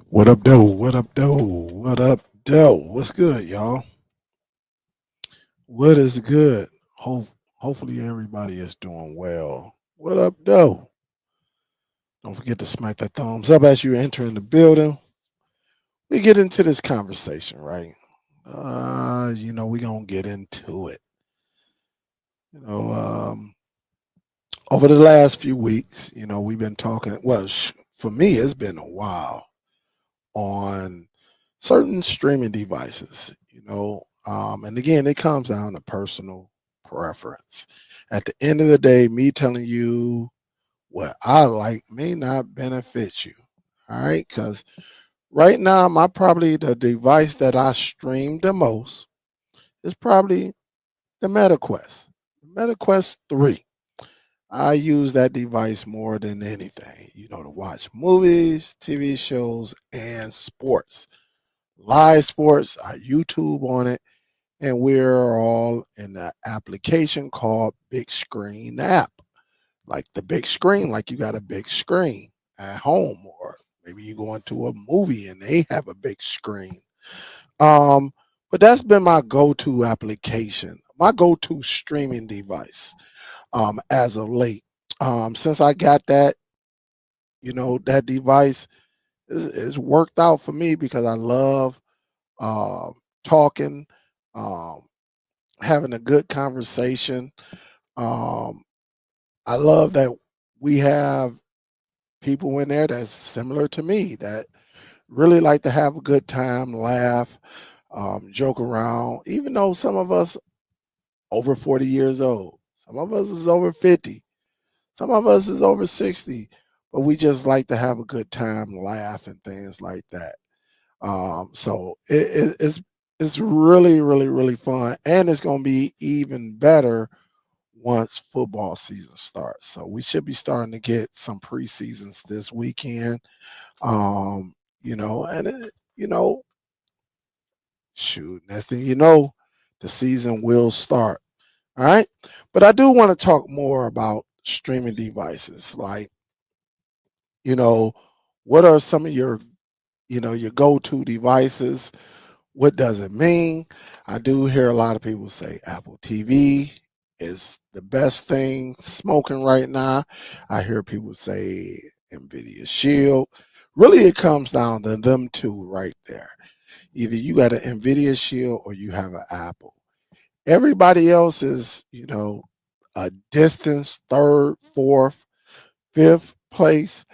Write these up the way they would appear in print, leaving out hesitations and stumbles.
What up, though? What up, though? What up, though? What's good, y'all? What is good? Hopefully, everybody is doing well. What up, though? Don't forget to smack that thumbs up as you enter in the building. We get into this conversation, right? We're going to get into it. You know, over the last few weeks, we've been talking. Well, for me, it's been a while on certain streaming devices, and again, it comes down to personal preference. At the end of the day, me telling you what I like may not benefit you. All right. Because right now, the device that I stream the most is probably the MetaQuest. MetaQuest 3. I use that device more than anything, to watch movies, TV shows, and sports. Live sports, I YouTube on it, and we're all in the application called Big Screen app. Like the big screen, like you got a big screen at home, or maybe you go into a movie and they have a big screen. Um, but that's been my go-to application, my go-to streaming device as of late. Since I got that, that device is worked out for me because I love um, talking, um, having a good conversation. Um, I love that we have people in there that's similar to me that really like to have a good time, laugh, joke around. Even though some of us over 40 years old, some of us is over 50, some of us is over 60, but we just like to have a good time, laugh, and things like that. So it's really, really, really fun, and it's going to be even better once football season starts. So we should be starting to get some preseasons this weekend. Um, and shoot, next thing you know, the season will start. All right, but I do want to talk more about streaming devices. Like, you know, what are some of your go-to devices? What does it mean? I do hear a lot of people say Apple TV is the best thing smoking right now. I hear people say Nvidia Shield. Really, it comes down to them two right there. Either you got an Nvidia Shield or you have an Apple. Everybody else is, a distance third, fourth, fifth place.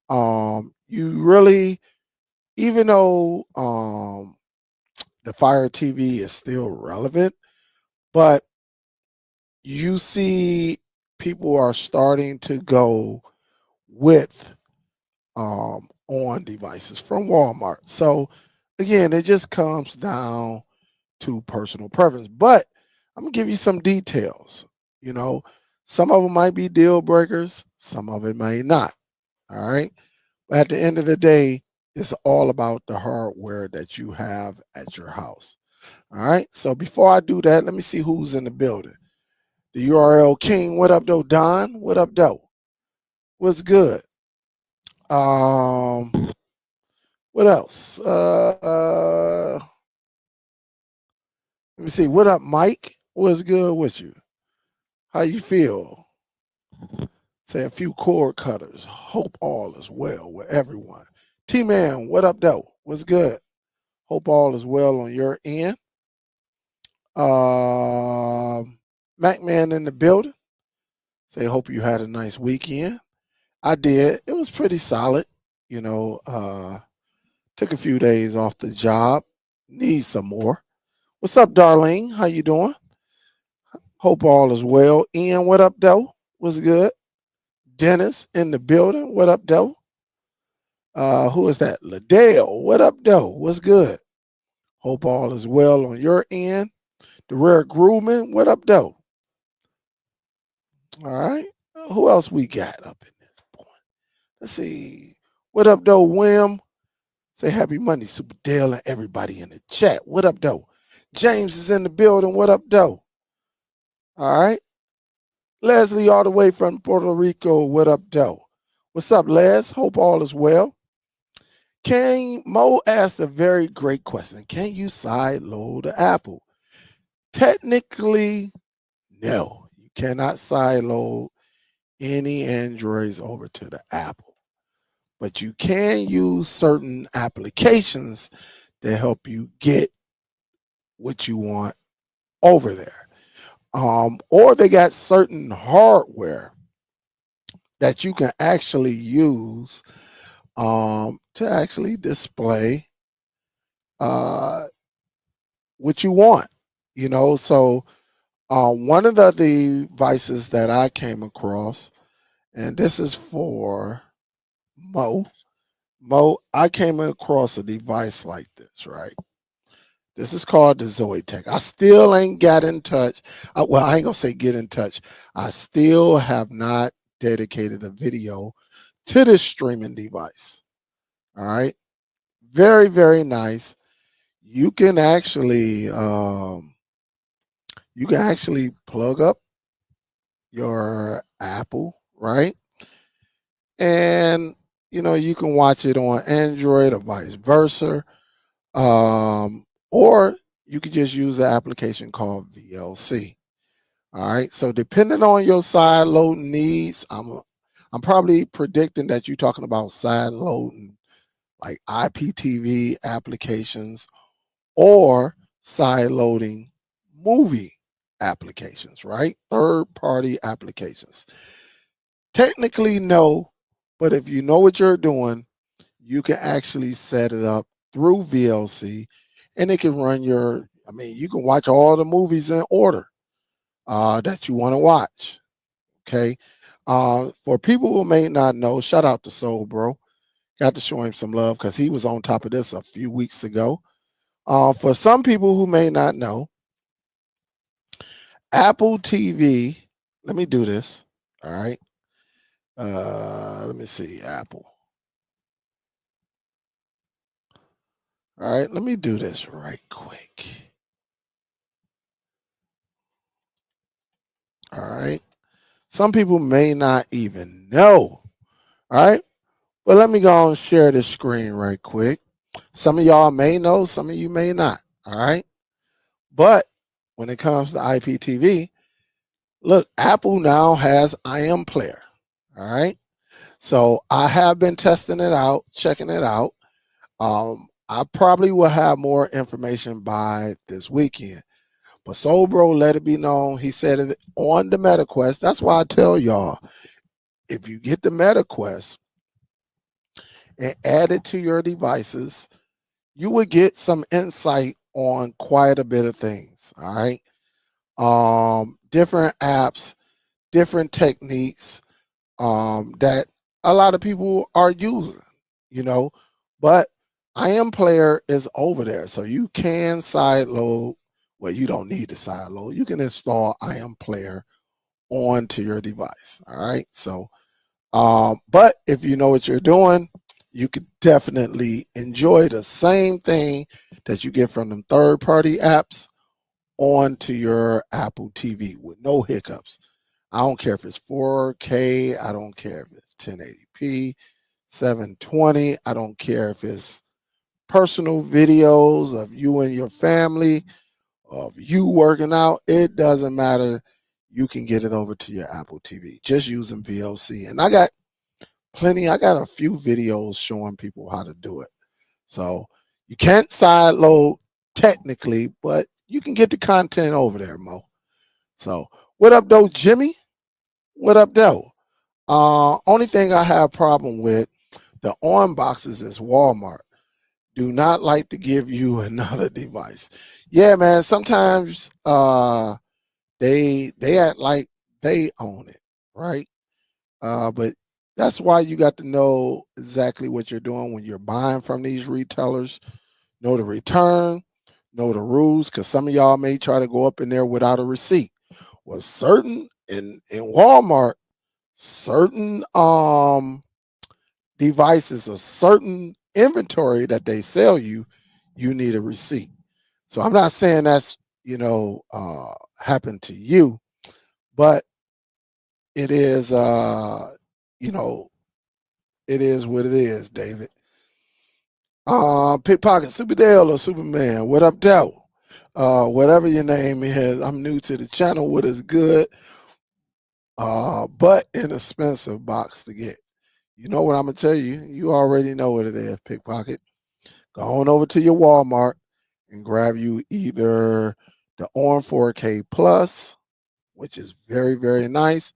You really, even though the Fire TV is still relevant, but you see people are starting to go with on devices from Walmart. So again, it just comes down to personal preference. But I'm gonna give you some details. You know, some of them might be deal breakers, some of it may not. All right. But at the end of the day, it's all about the hardware that you have at your house. All right. So before I do that, let me see who's in the building. The URL King, what up, though? Don, what up, though? What's good? Um, what else? Let me see. What up, Mike? What's good with you? How you feel? Say a few cord cutters. Hope all is well with everyone. T Man, what up, though? What's good? Hope all is well on your end. Um, Mac Man in the building. Say, hope you had a nice weekend. I did. It was pretty solid. Took a few days off the job. Need some more. What's up, Darlene? How you doing? Hope all is well. Ian, what up, though? What's good? Dennis in the building. What up, though? Who is that? Ladale. What up, though? What's good? Hope all is well on your end. The Rare Grooman. What up, though? All right. Who else we got up in this point? Let's see. What up, though, Wim? Say happy Monday, Superdell, and everybody in the chat. What up, though? James is in the building. What up, though? All right. Leslie, all the way from Puerto Rico. What up, though? What's up, Les? Hope all is well. Mo asked a very great question. Can you side load the Apple? Technically, no. You cannot side load any Androids over to the Apple. But you can use certain applications to help you get what you want over there. Or they got certain hardware that you can actually use to actually display uh, what you want. So one of the devices that I came across, and this is for Mo. I came across a device like this, right? This is called the Zoetech. I still ain't got in touch. Well, I ain't gonna say get in touch. I still have not dedicated a video to this streaming device. All right, very very nice. You can actually plug up your Apple, right? And you can watch it on Android or vice versa. Or you could just use the application called VLC. All right. So depending on your side loading needs, I'm probably predicting that you're talking about side loading like IPTV applications or side loading movie applications, right? Third party applications. Technically, no, but if you know what you're doing, you can actually set it up through VLC and it can run you can watch all the movies in order that you want to watch. Okay. For people who may not know, shout out to Soul Bro. Got to show him some love because he was on top of this a few weeks ago. For some people who may not know, Apple TV, let me do this. All right. Let me see. Apple. All right. Let me do this right quick. All right. Some people may not even know. All right. Well, let me go and share this screen right quick. Some of y'all may know, some of you may not. All right. But when it comes to IPTV, look, Apple now has IM Player. All right. So I have been testing it out, checking it out. I probably will have more information by this weekend. But Soul Bro let it be known. He said it on the MetaQuest. That's why I tell y'all, if you get the MetaQuest and add it to your devices, you would get some insight on quite a bit of things. All right. Different apps, different techniques that a lot of people are using, you know, but IM Player is over there. So you can side load. Well, you don't need to side load. You can install IM Player onto your device. All right. So, but if you know what you're doing, you could definitely enjoy the same thing that you get from them third party apps onto your Apple TV with no hiccups. I don't care if it's 4K. I don't care if it's 1080p, 720. I don't care if it's personal videos of you and your family, of you working out. It doesn't matter. You can get it over to your Apple TV just using VLC. And I got a few videos showing people how to do it. So you can't side load technically, but you can get the content over there, Mo. So what up, though, Jimmy? What up, though? Only thing I have a problem with the on boxes is Walmart. Do not like to give you another device. Yeah, man. Sometimes they act like they own it, right? But that's why you got to know exactly what you're doing when you're buying from these retailers. Know the return, know the rules, because some of y'all may try to go up in there without a receipt. Well, certain in Walmart, certain devices or certain inventory that they sell you, you need a receipt. So I'm not saying that's happened to you, but it is you know it is what it is, David. Pickpocket, Superdell or Superman, what up, though? Whatever your name is, I'm new to the channel. What is good, but inexpensive box to get. You know what I'm gonna tell you? You already know what it is, Pickpocket. Go on over to your Walmart and grab you either the ON 4K Plus, which is very, very nice,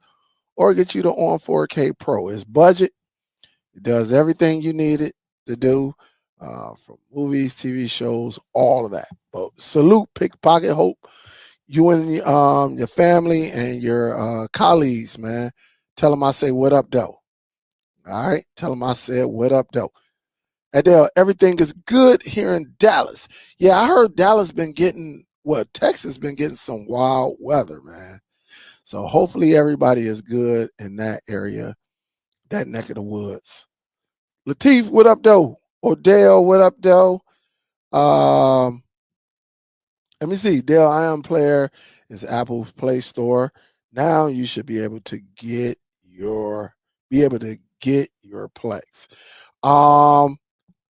or get you the ON 4K Pro. It's budget. It does everything you need it to do, from movies, TV shows, all of that. But salute, Pickpocket. Hope you and your family and your colleagues, man. Tell them I say what up, though. All right, tell them I said what up, though. Adele, everything is good here in Dallas. Yeah, I heard Dallas been getting, well, Texas been getting some wild weather, man. So hopefully everybody is good in that area, that neck of the woods. Latif, what up, though? Odell, what up, though? Um, Let me see. Dell Ion Player is Apple's Play Store. Now you should be able to get your Plex. Um,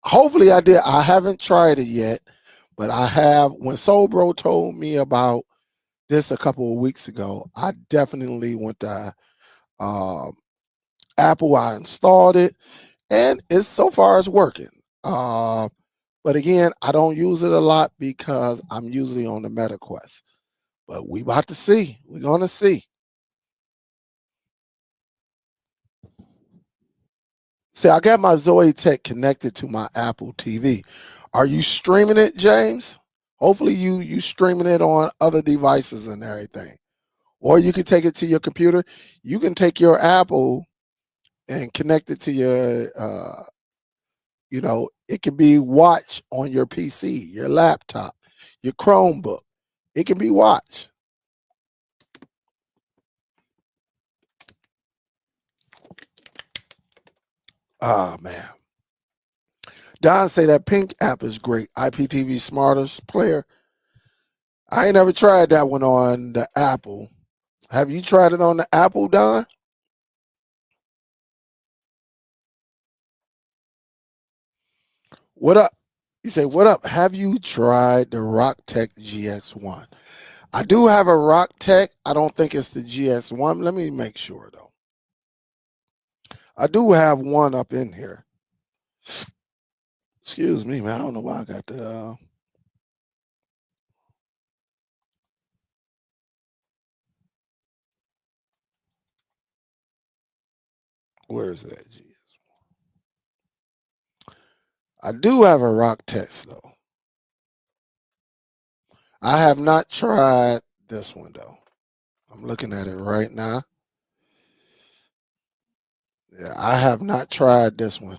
Hopefully I did. I haven't tried it yet, but I have. When Soulbro told me about this a couple of weeks ago, I definitely went to um, Apple. I installed it, and it's so far it's working. Uh, but again, I don't use it a lot because I'm usually on the MetaQuest. But we about to see. We're gonna see. See, I got my Zoe Tech connected to my Apple TV. Are you streaming it, James? Hopefully you streaming it on other devices and everything. Or you can take it to your computer. You can take your Apple and connect it to your it can be watch on your PC, your laptop, your Chromebook. It can be watch. Oh man. Don say that Pink app is great. IPTV Smartest Player. I ain't never tried that one on the Apple. Have you tried it on the Apple, Don? What up? You say, what up? Have you tried the Rocktech GX1? I do have a Rocktech. I don't think it's the GX1. Let me make sure, though. I do have one up in here. Excuse me, man. I don't know why I got the. Where is that? I do have a Rocktech, though. I have not tried this one, though. I'm looking at it right now. Yeah, I have not tried this one.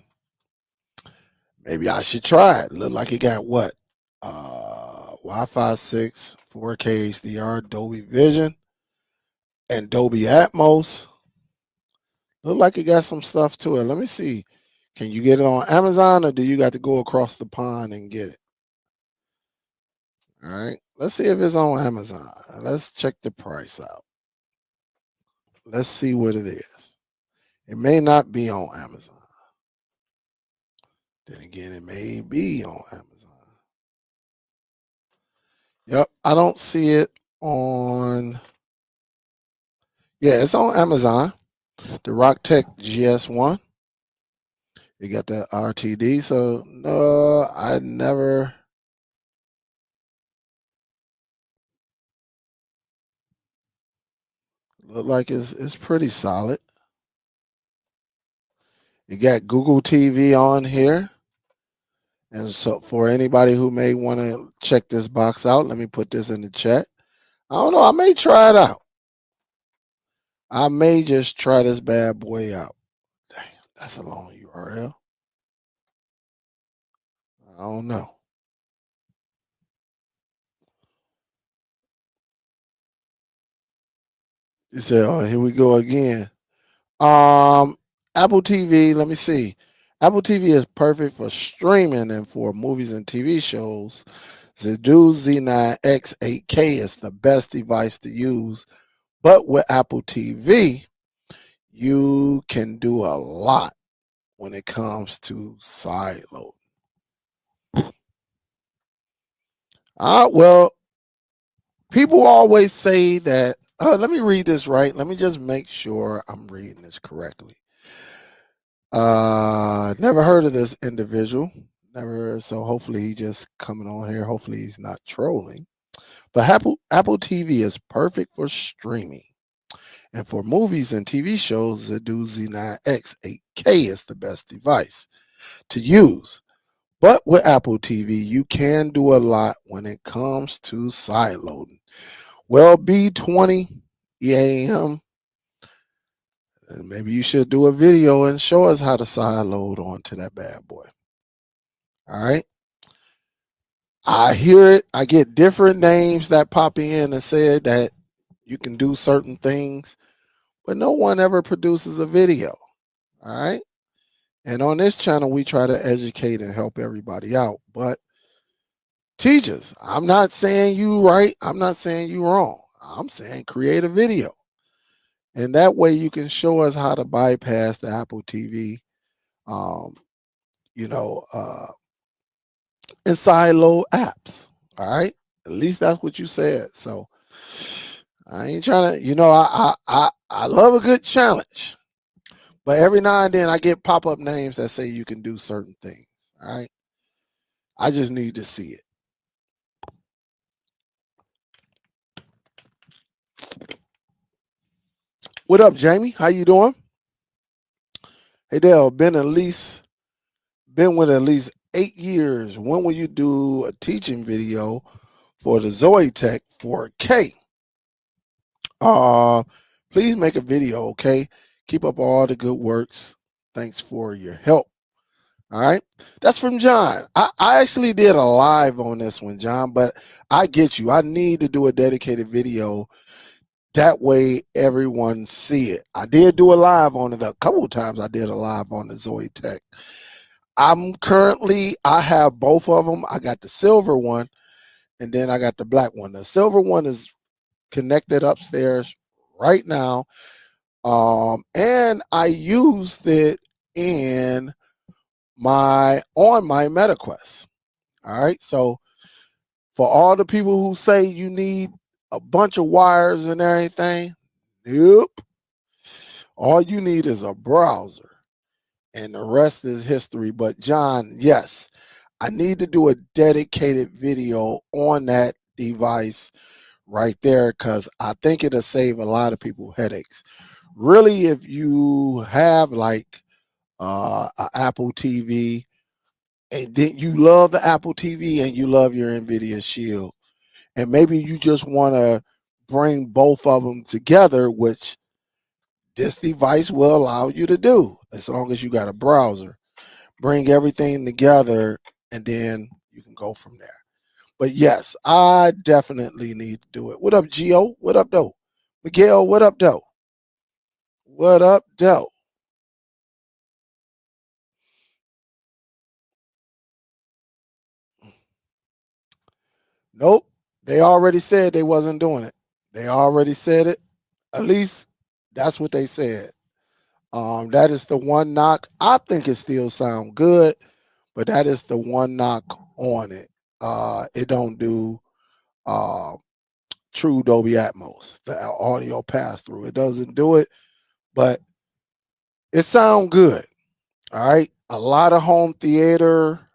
Maybe I should try it. Look like it got what? Wi-Fi 6, 4K HDR, Dolby Vision, and Dolby Atmos. Look like it got some stuff to it. Let me see. Can you get it on Amazon or do you got to go across the pond and get it? All right. Let's see if it's on Amazon. Let's check the price out. Let's see what it is. It may not be on Amazon. Then again, it may be on Amazon. Yep, I don't see it on. Yeah, it's on Amazon. The Rocktech GS1. You got the RTD. So no, I never. Look like it's pretty solid. You got Google TV on here. And so for anybody who may want to check this box out, let me put this in the chat. I don't know. I may try it out. I may just try this bad boy out. Damn, that's a long URL. I don't know. You said, "Oh, here we go again." Um, Apple TV. Let me see. Apple TV is perfect for streaming and for movies and TV shows. The Dude Z9X 8K is the best device to use, but with Apple TV, you can do a lot when it comes to side load. Well, people always say that. Let me read this right. Let me just make sure I'm reading this correctly. Never heard of this individual. Never. So hopefully he just coming on here. Hopefully he's not trolling. But Apple TV is perfect for streaming. And for movies and TV shows, the Z9X 8K is the best device to use. But with Apple TV, you can do a lot when it comes to side loading. Well, B20 EAM, maybe you should do a video and show us how to side load onto that bad boy. All right. I hear it. I get different names that pop in and say that you can do certain things, but no one ever produces a video. All right. And on this channel, we try to educate and help everybody out. But teachers, I'm not saying you right. I'm not saying you wrong. I'm saying create a video. And that way you can show us how to bypass the Apple TV, um, you know, and side load apps. All right. At least that's what you said. So I ain't trying to, I love a good challenge. But every now and then I get pop-up names that say you can do certain things. All right. I just need to see it. What up, Jamie? How you doing? Hey Dale, been with at least 8 years. When will you do a teaching video for the Zoe-Tech 4K? Please make a video, okay? Keep up all the good works. Thanks for your help. All right. That's from John. I actually did a live on this one, John, but I get you. I need to do a dedicated video. That way everyone see it. I did do a live on it a couple of times. I did a live on the Zoe-Tech. I have both of them. I got the silver one and then I got the black one. The silver one is connected upstairs right now. And I used it on my MetaQuest. All right. So for all the people who say you need a bunch of wires and everything, nope. All you need is a browser and the rest is history. But John, yes, I need to do a dedicated video on that device right there because I think it'll save a lot of people headaches. Really, if you have like an Apple TV and then you love the Apple TV and you love your NVIDIA Shield, and maybe you just want to bring both of them together, which this device will allow you to do as long as you got a browser. Bring everything together and then you can go from there. But yes, I definitely need to do it. What up, Gio? What up, though? Miguel, what up, though? What up, though? Nope. They already said they wasn't doing it. They already said it. At least that's what they said. That is the one knock. I think it still sound good, but that is the one knock on it. It don't do uh, true Dolby Atmos, the audio pass through. It doesn't do it, but it sound good. All right. A lot of home theater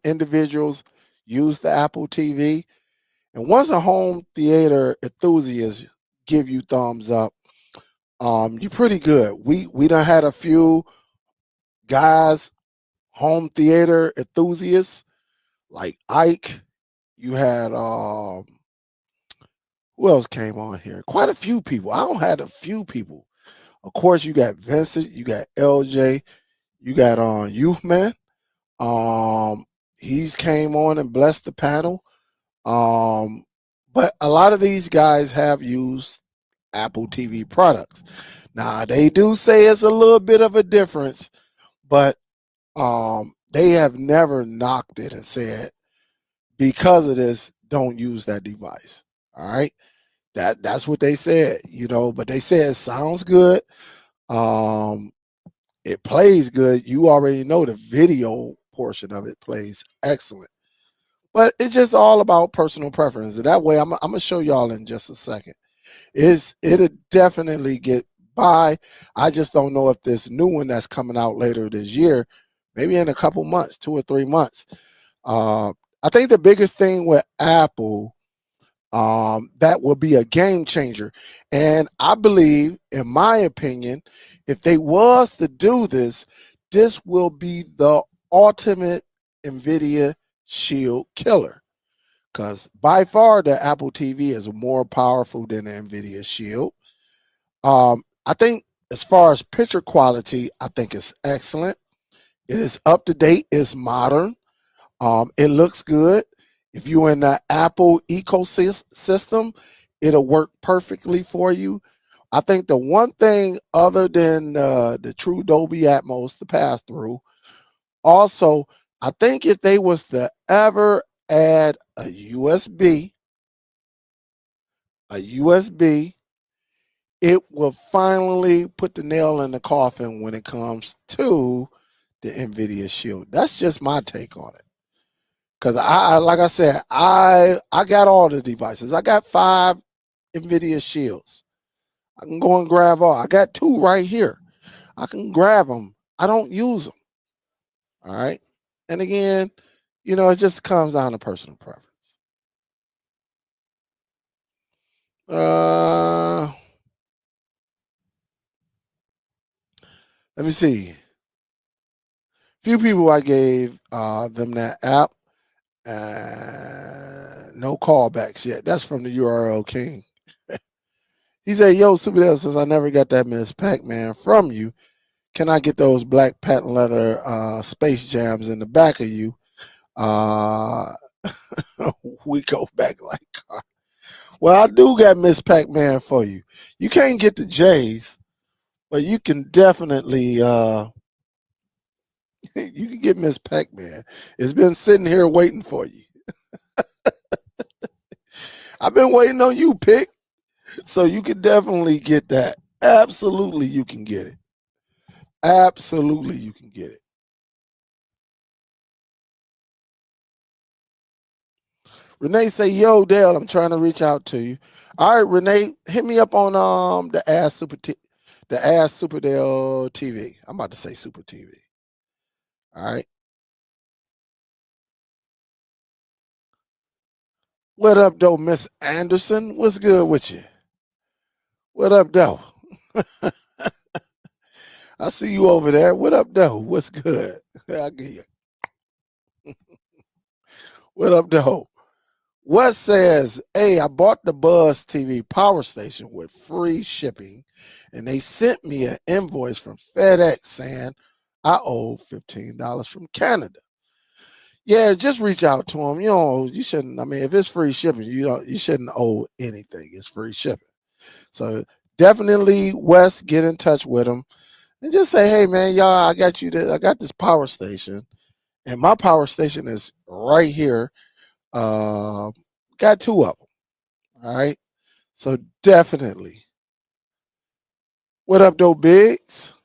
individuals use the Apple TV. And once a home theater enthusiast give you thumbs up, you're pretty good. We done had a few guys, home theater enthusiasts like Ike. You had who else came on here? Quite a few people. I don't had a few people. Of course, you got Vincent, you got LJ, you got Youth Man. He's came on and blessed the panel. But a lot of these guys have used Apple TV products. Now they do say it's a little bit of a difference, but they have never knocked it and said because of this, don't use that device. All right. That's what they said, but they said it sounds good. It plays good. You already know the video portion of it plays excellent. But it's just all about personal preference. And that way, I'm gonna show y'all in just a second. It'll definitely get by. I just don't know if this new one that's coming out later this year, maybe in a couple months, 2 or 3 months. Uh, I think the biggest thing with Apple, that will be a game changer. And I believe, in my opinion, if they was to do this, this will be the ultimate NVIDIA Shield killer. Because by far the Apple TV is more powerful than the NVIDIA Shield. I think as far as picture quality, I think it's excellent. It is up to date. It's modern. It looks good. If you're in the Apple ecosystem, it'll work perfectly for you. I think the one thing other than the true Dolby Atmos, the pass through, also, I think if they was to ever add a USB, it will finally put the nail in the coffin when it comes to the NVIDIA Shield. That's just my take on it. Because like I said, I got all the devices. I got 5 NVIDIA Shields. I can go and grab all. I got 2 right here. I can grab them. I don't use them. All right. And again, it just comes down to personal preference. Let me see. Few people I gave them that app. No callbacks yet. That's from the URL King. He said, "Yo, Superdell, since I never got that Miss Pac-Man from you, can I get those black patent leather Space Jams in the back of you?" We go back like, well, I do got Miss Pac-Man for you. You can't get the J's, but you can definitely you can get Miss Pac-Man. It's been sitting here waiting for you. I've been waiting on you, Pick. So you can definitely get that. Absolutely, you can get it. Absolutely, you can get it. Renee say, "Yo, Dale, I'm trying to reach out to you." All right, Renee, hit me up on the Ask Superdell TV. I'm about to say Super TV. All right. What up, though, Miss Anderson? What's good with you? What up, though? I see you over there. What up, though? What's good? I get you. What up, though? What says, "Hey, I bought the Buzz TV Power Station with free shipping, and they sent me an invoice from FedEx saying I owe $15 from Canada." Yeah, just reach out to them. You shouldn't. I mean, if it's free shipping, you shouldn't owe anything. It's free shipping. So definitely, Wes, get in touch with them and just say, "Hey, man, y'all, I got you. I got this power station, and my power station is right here. Uh, got 2 of them. All right. So definitely. What up, though, Biggs?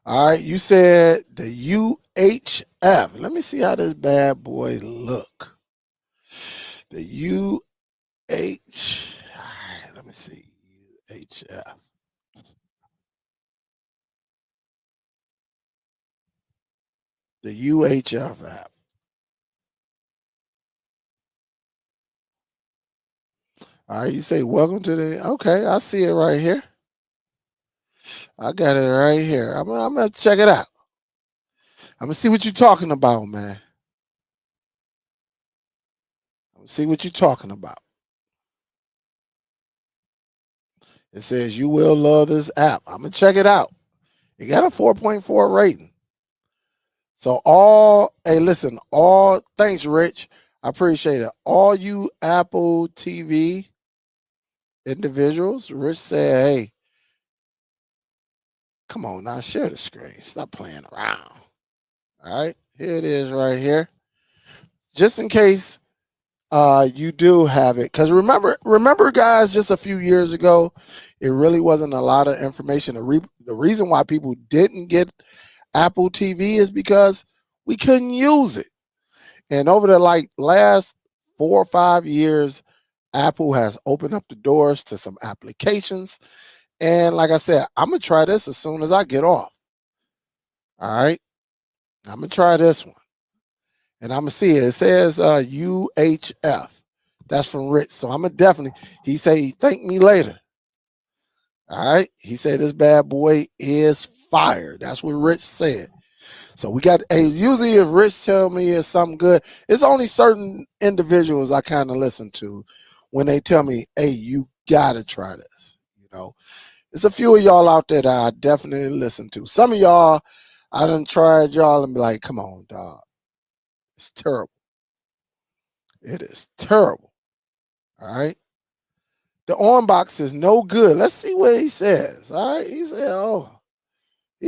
All right. You said the UHF. Let me see how this bad boy look. The UH. All right, let me see. UHF. The UHF app. All right. You say, "Welcome to the." Okay. I see it right here. I got it right here. I'm going to check it out. I'm going to see what you're talking about, man. I'm going to see what you're talking about. It says you will love this app. I'm gonna check it out. It got a 4.4 rating. So hey, listen, thanks, Rich. I appreciate it. All you Apple TV individuals, Rich said, "Hey, come on now, share the screen. Stop playing around." All right, here it is right here. Just in case You do have it. Because remember, guys, just a few years ago, it really wasn't a lot of information. The reason why people didn't get Apple TV is because we couldn't use it. And over the last 4 or 5 years, Apple has opened up the doors to some applications. And like I said, I'm gonna try this as soon as I get off. All right. I'm gonna try this one. And I'm gonna see it. It says UHF. That's from Rich. So I'm gonna definitely he say thank me later. All right. He said this bad boy is fire. That's what Rich said. So we got usually if Rich tell me it's something good, it's only certain individuals I kind of listen to when they tell me, hey, you gotta try this. There's a few of y'all out there that I definitely listen to. Some of y'all, I done tried y'all and be like, come on, dog. It's terrible. It is terrible. All right. The on box is no good. Let's see what he says. All right. He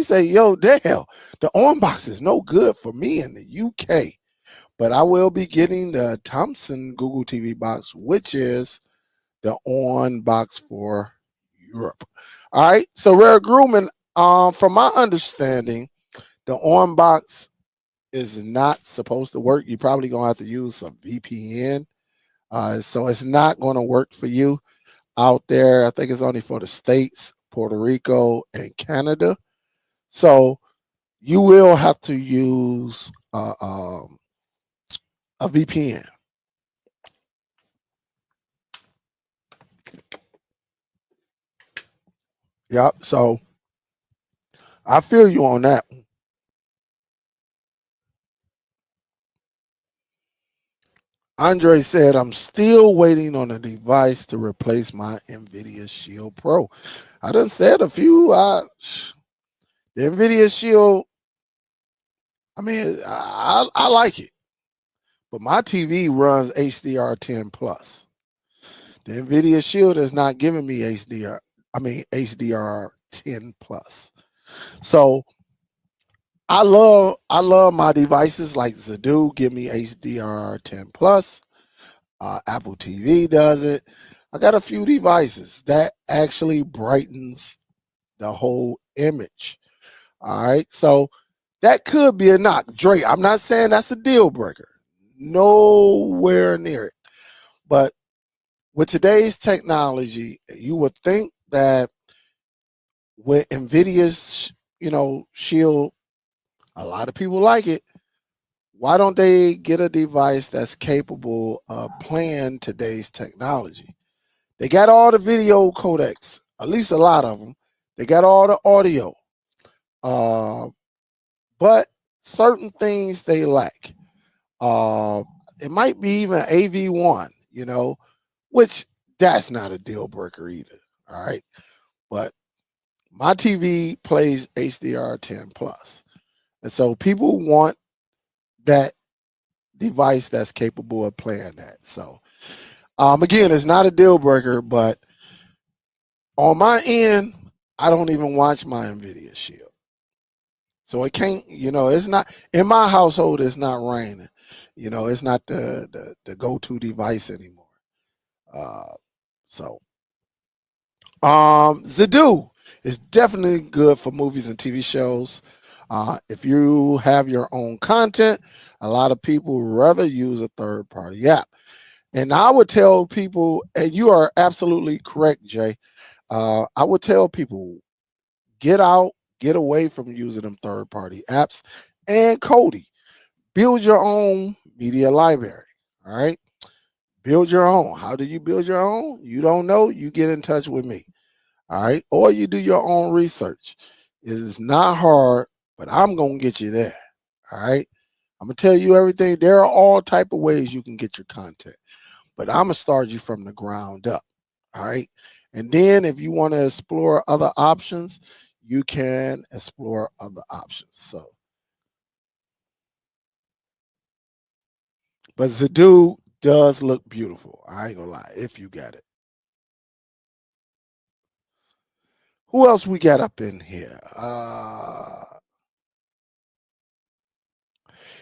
said, yo, damn, the on box is no good for me in the UK. But I will be getting the Thomson Google TV box, which is the on box for Europe. All right. So Rare Grumman, from my understanding, the on box is not supposed to work. You're probably gonna have to use some VPN. So it's not gonna work for you out there. I think it's only for the States, Puerto Rico, and Canada. So you will have to use a VPN. Yep. So I feel you on that. Andre said, I'm still waiting on a device to replace my NVIDIA Shield Pro. I done said a few. The NVIDIA Shield, I mean, I like it, but my TV runs HDR10 plus. The NVIDIA Shield is not giving me HDR10 plus. So I love my devices like Zadu give me HDR10 plus. Apple TV does it. I got a few devices that actually brightens the whole image. All right, so that could be a knock. Dre, I'm not saying that's a deal breaker. Nowhere near it. But with today's technology, you would think that with NVIDIA's, Shield, a lot of people like it. Why don't they get a device that's capable of playing today's technology? They got all the video codecs, at least a lot of them. They got all the audio. But certain things they lack. It might be even AV1, which that's not a deal breaker either. All right. But my TV plays HDR10 plus. And so people want that device that's capable of playing that. So again, it's not a deal breaker, but on my end, I don't even watch my NVIDIA Shield. So it can't, it's not in my household, it's not raining. It's not the go-to device anymore. So Zadu is definitely good for movies and TV shows. If you have your own content, a lot of people rather use a third-party app. And I would tell people, and you are absolutely correct, Jay. I would tell people, get away from using them third-party apps. And Cody, build your own media library. All right. Build your own. How do you build your own? You don't know, you get in touch with me. All right. Or you do your own research. It's not hard, but I'm gonna get you there. All right. I'm gonna tell you everything. There are all type of ways you can get your content, but I'm gonna start you from the ground up. All right. And then if you want to explore other options, you can explore other options. So, but Zadu does look beautiful. I ain't gonna lie, if you got it. Who else we got up in here?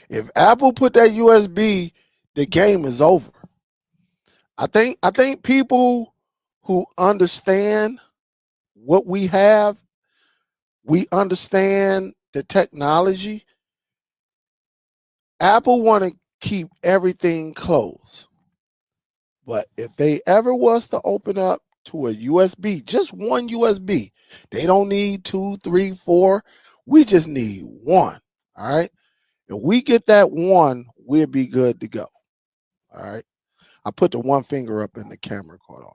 If Apple put that USB, the game is over. I think people who understand what we understand the technology. Apple want to keep everything closed. But if they ever was to open up to a USB, just one USB, they don't need 2, 3, 4. We just need one. All right. If we get that one, we'll be good to go. All right. I put the one finger up in the camera caught on.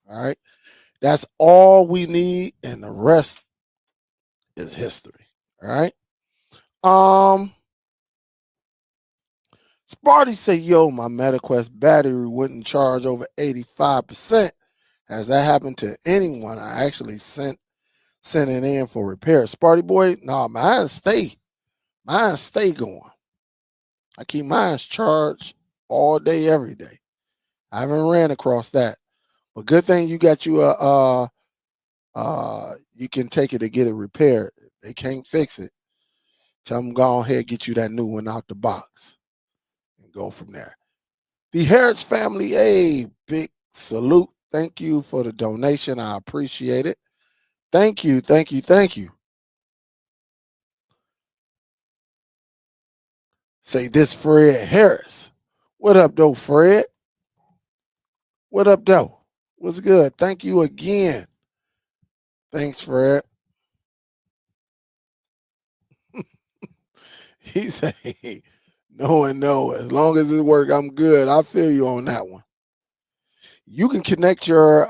All right. That's all we need, and the rest is history. All right. Um, Sparty say, yo, my MetaQuest battery wouldn't charge over 85%. Has that happened to anyone? I actually sent it in for repair. Sparty boy, no, mine stay going. I keep mine charged all day, every day. I haven't ran across that. But good thing you got you you can take it to get it repaired. If they can't fix it, tell them go ahead get you that new one out the box and go from there. The Harris family, a big salute. Thank you for the donation. I appreciate it. Thank you, thank you, thank you. Say this Fred Harris. What up, though, Fred? What up, though? What's good? Thank you again. Thanks, Fred. He say, no and no. As long as it work, I'm good. I feel you on that one. You can connect your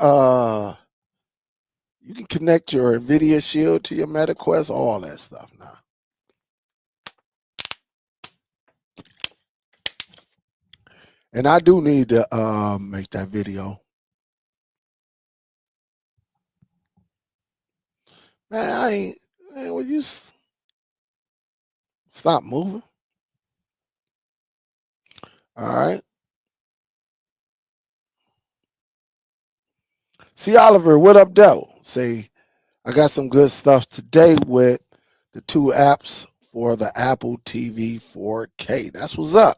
NVIDIA Shield to your MetaQuest, all that stuff now. And I do need to make that video. Man, will you stop moving? All right. See, Oliver, what up, though? Say, I got some good stuff today with the 2 apps for the Apple TV 4K. That's what's up.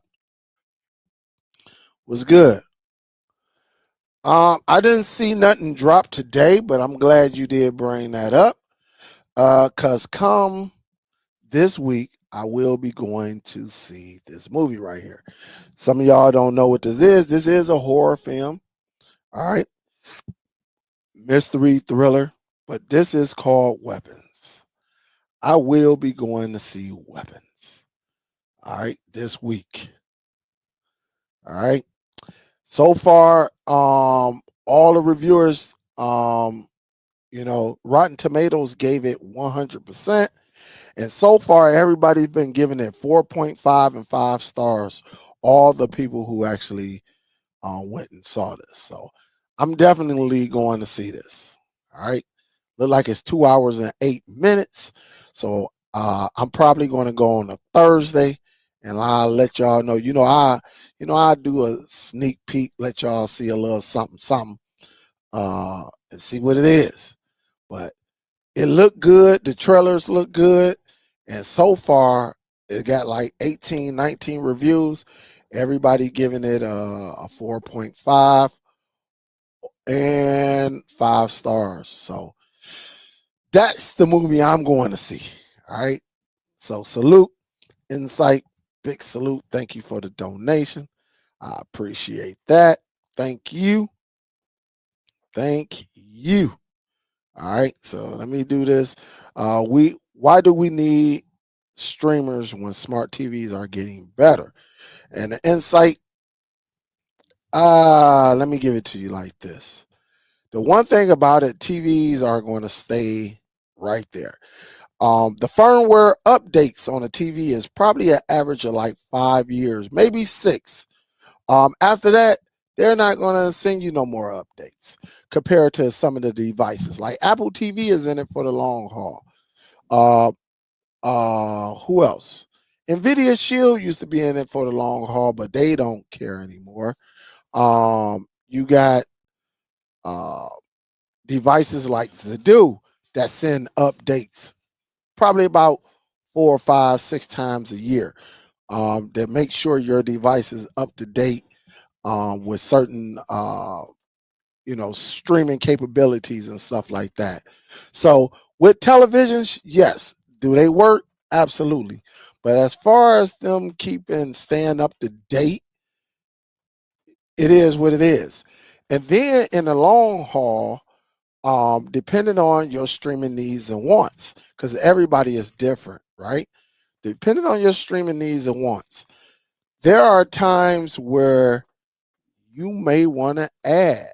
What's good? I didn't see nothing drop today, but I'm glad you did bring that up. Cause come this week, I will be going to see this movie right here. Some of y'all don't know what this is. This is a horror film. All right. Mystery thriller, but this is called Weapons. I will be going to see Weapons. All right, this week. All right. So far, all the reviewers, Rotten Tomatoes gave it 100%. And so far, everybody's been giving it 4.5 and 5 stars. All the people who actually went and saw this. So I'm definitely going to see this. All right. Look like it's 2 hours and 8 minutes. So I'm probably going to go on a Thursday, and I'll let y'all know. I do a sneak peek, let y'all see a little something, and see what it is. But it looked good. The trailers look good, and so far it got like 18, 19 reviews. Everybody giving it a 4.5 and 5 stars. So that's the movie I'm going to see. All right. So salute, Insight, big salute. Thank you for the donation. I appreciate that. Thank you. Thank you. All right. So let me do this. Why do we need streamers when smart TVs are getting better? And the insight, let me give it to you like this. The one thing about it, TVs are going to stay right there. The firmware updates on a TV is probably an average of like 5 years, maybe 6. After that, they're not going to send you no more updates compared to some of the devices. Like Apple TV is in it for the long haul. Who else? NVIDIA Shield used to be in it for the long haul, but they don't care anymore. You got devices like Zadu that send updates probably about 4 or 5, 6 times a year, that make sure your device is up to date. with certain streaming capabilities and stuff like that. So with televisions, yes, do they work? Absolutely. But as far as them staying up to date, it is what it is. And then in the long haul, depending on your streaming needs and wants, because everybody is different, right? Depending on your streaming needs and wants, there are times where you may want to add.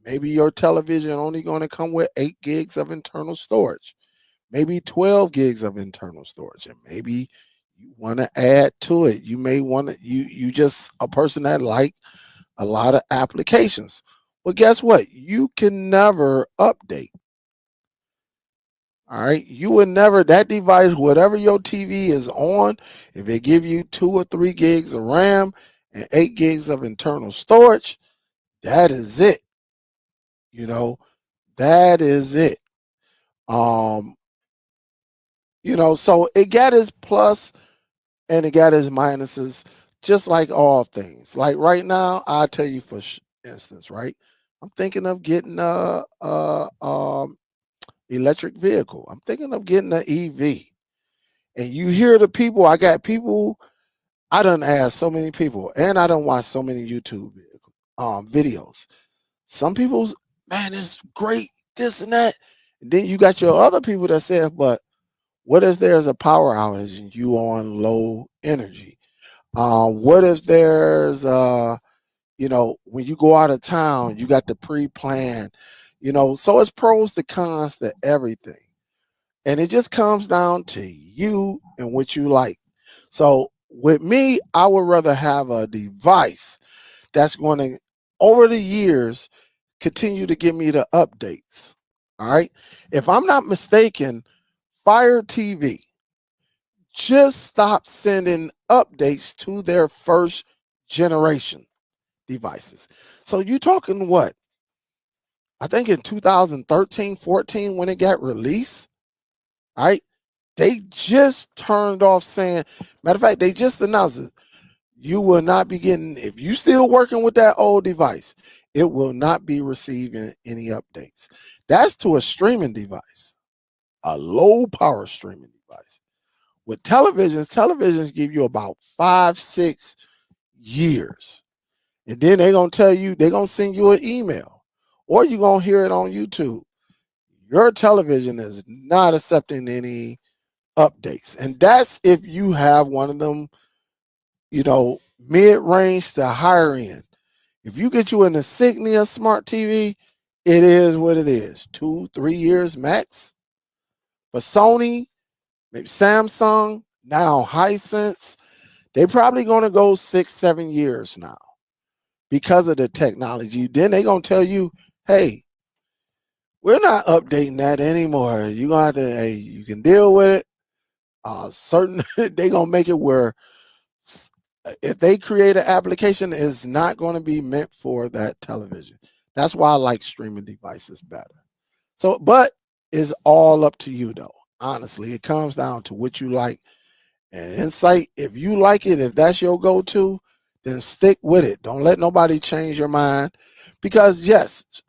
Maybe your television only going to come with 8 gigs of internal storage, maybe 12 gigs of internal storage, and maybe you want to add to it. You may want to you just a person that like a lot of applications. Well, guess what? You can never update. All right. You would never, that device, whatever your TV is on, if they give you 2 or 3 gigs of RAM and 8 gigs of internal storage, that is it. That is it. Um, so it got its plus and it got its minuses, just like all things. Like right now, I'll tell you for instance, right? I'm thinking of getting electric vehicle. I'm thinking of getting an EV. And you hear the people, I got people, I done asked so many people, and I done watched so many YouTube videos. Some people's, man, it's great, this and that. And then you got your other people that say, but what if there's a power outage and you on low energy? What if there's when you go out of town, you got the pre-plan, so it's pros to cons to everything. And it just comes down to you and what you like. So with me, I would rather have a device that's going to, over the years, continue to give me the updates. All right. If I'm not mistaken, Fire TV just stopped sending updates to their first generation devices. So you talking what? I think in 2013, 14, when it got released, all right, they just turned off saying, matter of fact, they just announced it. You will not be getting, if you still working with that old device, it will not be receiving any updates. That's to a streaming device, a low power streaming device. With televisions give you about 5-6 years. And then they're going to tell you, they're going to send you an email, or you're going to hear it on YouTube. Your television is not accepting any updates. And that's if you have one of them, mid-range to higher end. If you get you an Insignia smart TV, it is what it is. 2-3 years max. But Sony, maybe Samsung, now Hisense, they probably going to go 6-7 years now because of the technology. Then they going to tell you, hey, we're not updating that anymore. You gonna have to, hey, you can deal with it. Certain they gonna make it where if they create an application, it's not going to be meant for that television. That's why I like streaming devices better. So, but it's all up to you though. Honestly, it comes down to what you like. And Insight, if you like it, if that's your go-to, then stick with it. Don't let nobody change your mind. Because yes,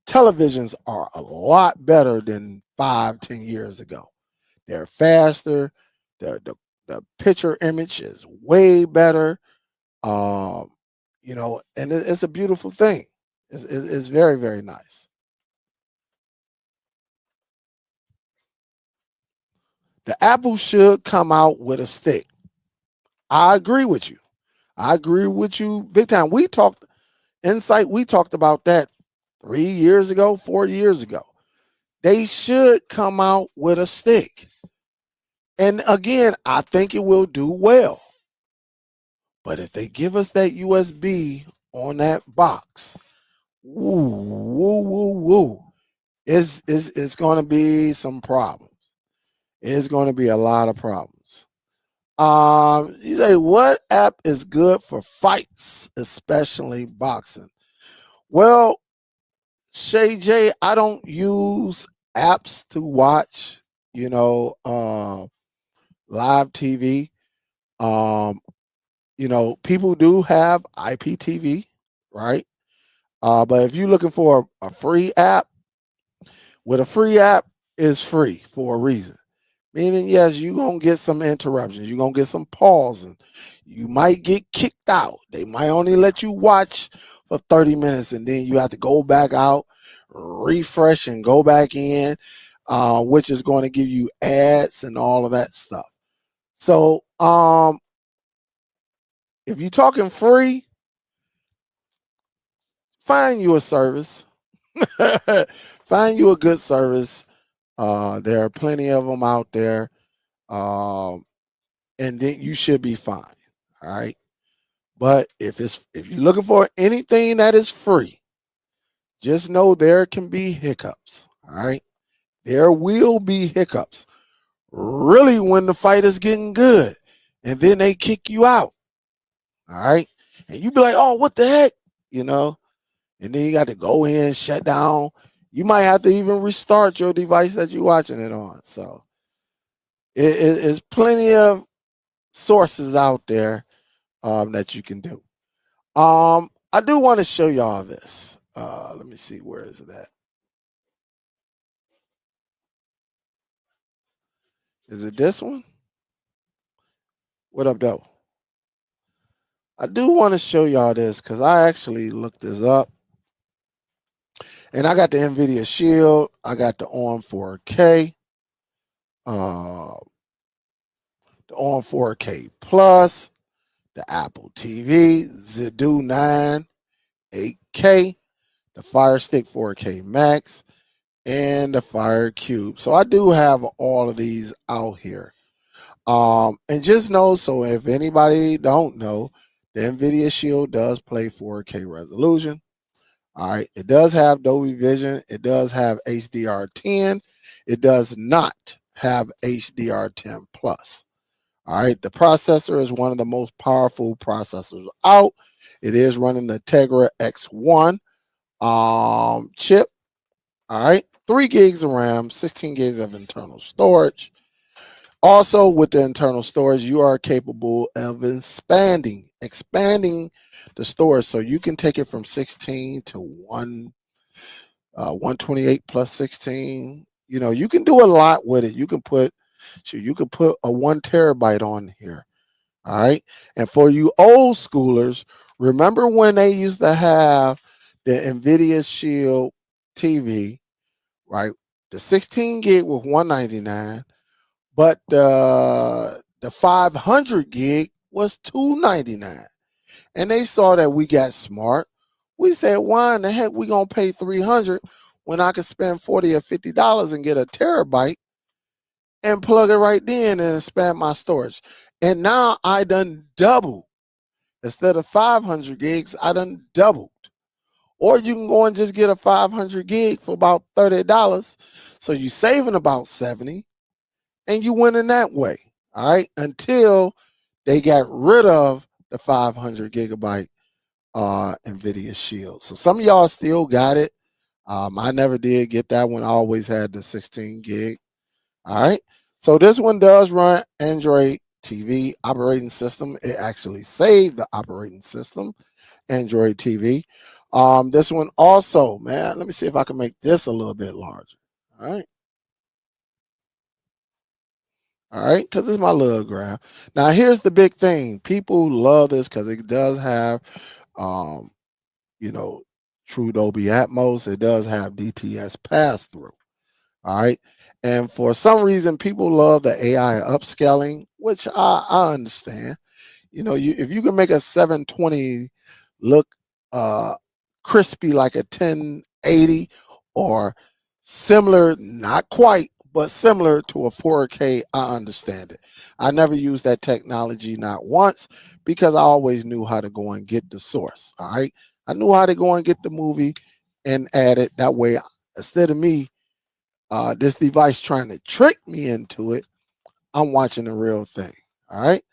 televisions are a lot better than 5-10 years ago. They're faster. The picture image is way better. Um, and it's a beautiful thing. It's very, very nice. The Apple should come out with a stick. I agree with you. I agree with you big time. We talked about that 3 years ago, 4 years ago. They should come out with a stick. And again, I think it will do well. But if they give us that USB on that box, woo, woo, woo, woo, it's going to be some problems. It's going to be a lot of problems. You say, what app is good for fights, especially boxing? Well, Shay J, I don't use apps to watch, live TV. People do have IPTV. right? But if you're looking for a free app, with a free app is free for a reason. Meaning, yes, you're going to get some interruptions. You're going to get some pausing. You might get kicked out. They might only let you watch for 30 minutes and then you have to go back out, refresh, and go back in, which is going to give you ads and all of that stuff. So, if you're talking free, find you a service. Find you a good service. There are plenty of them out there. Um, and then you should be fine. All right. But if you're looking for anything that is free, just know there can be hiccups. All right. There will be hiccups. Really, when the fight is getting good, and then they kick you out. All right. And you be like, oh, what the heck? You know, and then you got to go in, shut down. You might have to even restart your device that you're watching it on. So it's plenty of sources out there that you can do. I do want to show y'all this. Let me see, where is it at? Is it this one? What up, though? I do want to show y'all this because I actually looked this up. And I got the NVIDIA Shield. I got the ON 4K. The ON 4K Plus. The Apple TV. Zidu 9. 8K. The Fire Stick 4K Max. And the Fire Cube. So I do have all of these out here. And just know, so if anybody don't know, the NVIDIA Shield does play 4K resolution. All right. It does have Dolby Vision. It does have HDR10. It does not have HDR10 Plus. All right. The processor is one of the most powerful processors out. It is running the Tegra X1 chip. All right. 3 gigs of RAM, 16 gigs of internal storage. Also, with the internal storage, you are capable of expanding the storage, so you can take it from 16 to 128 plus 16. You know, you can do a lot with it. You can put a 1 terabyte on here. All right. And for you old schoolers, remember when they used to have the NVIDIA Shield TV, right? The 16 gig was $199. But the 500 gig was $299. And they saw that we got smart. We said, why in the heck we gonna pay $300 when I could spend $40 or $50 and get a terabyte and plug it right in and expand my storage? And now I done doubled. Instead of 500 gigs, I done doubled. Or you can go and just get a 500 gig for about $30. So you saving about 70. And you win in that way, all right, until they got rid of the 500 gigabyte NVIDIA Shield. So some of y'all still got it. I never did get that one. I always had the 16 gig. All right. So this one does run Android TV operating system. It actually saved the operating system, Android TV. This one also, man, let me see if I can make this a little bit larger. All right. All right, because it's my little graph. Now, here's the big thing. People love this because it does have, um, you know, true Dolby Atmos. It does have DTS pass through. All right. And for some reason, people love the AI upscaling, which I understand. You know, if you can make a 720 look crispy like a 1080 or similar, not quite, but similar to a 4K, I understand it. I never used that technology, not once, because I always knew how to go and get the source. All right. I knew how to go and get the movie and add it. That way, instead of me, this device trying to trick me into it, I'm watching the real thing. All right.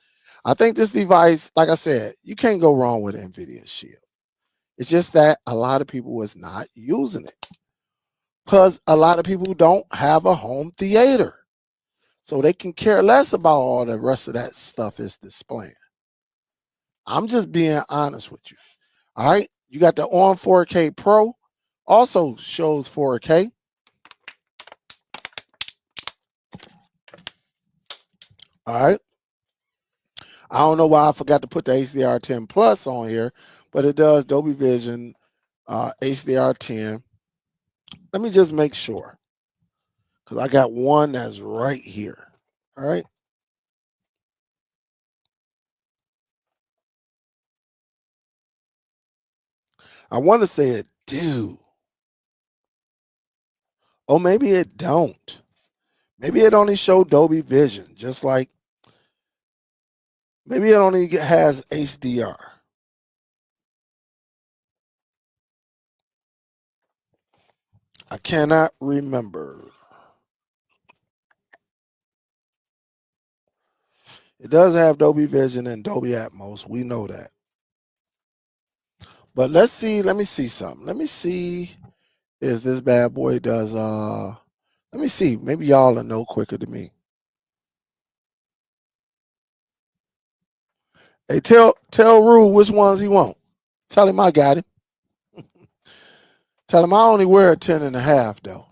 I think this device, like I said, you can't go wrong with NVIDIA Shield. It's just that a lot of people is not using it because a lot of people don't have a home theater. So they can care less about all the rest of that stuff is displaying. I'm just being honest with you. All right. You got the On 4K Pro, also shows 4K. All right. I don't know why I forgot to put the HDR10 Plus on here, but it does Dolby Vision, HDR10. Let me just make sure, because I got one that's right here. All right. I want to say it do. Or maybe it don't. Maybe it only show Dolby Vision, just like maybe it only has HDR. I cannot remember. It does have Dolby Vision and Dolby Atmos. We know that. But let's see. Let me see something. Let me see if this bad boy does. Let me see. Maybe y'all will know quicker than me. Hey, tell Rue which ones he want. Tell him I got him. Tell him I only wear a 10.5 though.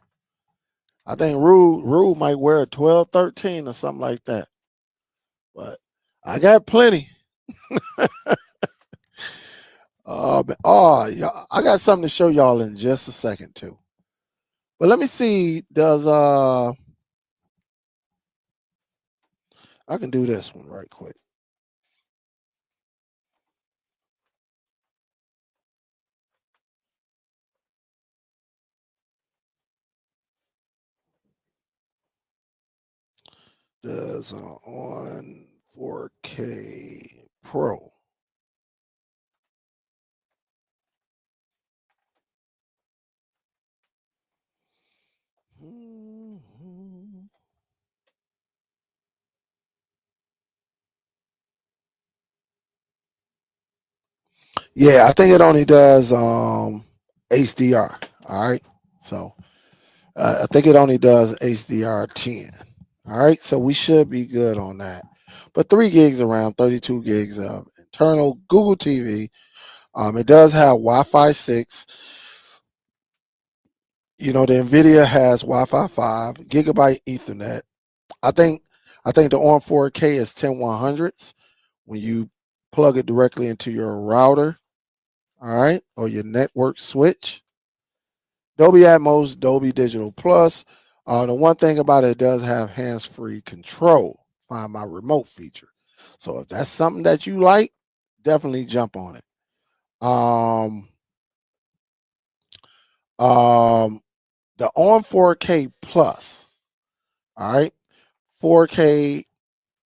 I think Rue might wear a 12, 13 or something like that. But I got plenty. I got something to show y'all in just a second too. But let me see. Does I can do this one right quick. Does on 4K Pro. Yeah, I think it only does HDR. All right, so I think it only does HDR10. All right, so we should be good on that. But 3 gigs around, 32 gigs of internal Google TV. It does have Wi-Fi 6. You know, the NVIDIA has Wi-Fi 5, gigabyte Ethernet. I think the on 4K is 10100s when you plug it directly into your router, all right, or your network switch. Dolby Atmos, Dolby Digital Plus. The one thing about it does have hands-free control, find my remote feature. So if that's something that you like, definitely jump on it. The on 4K Plus, all right, 4K.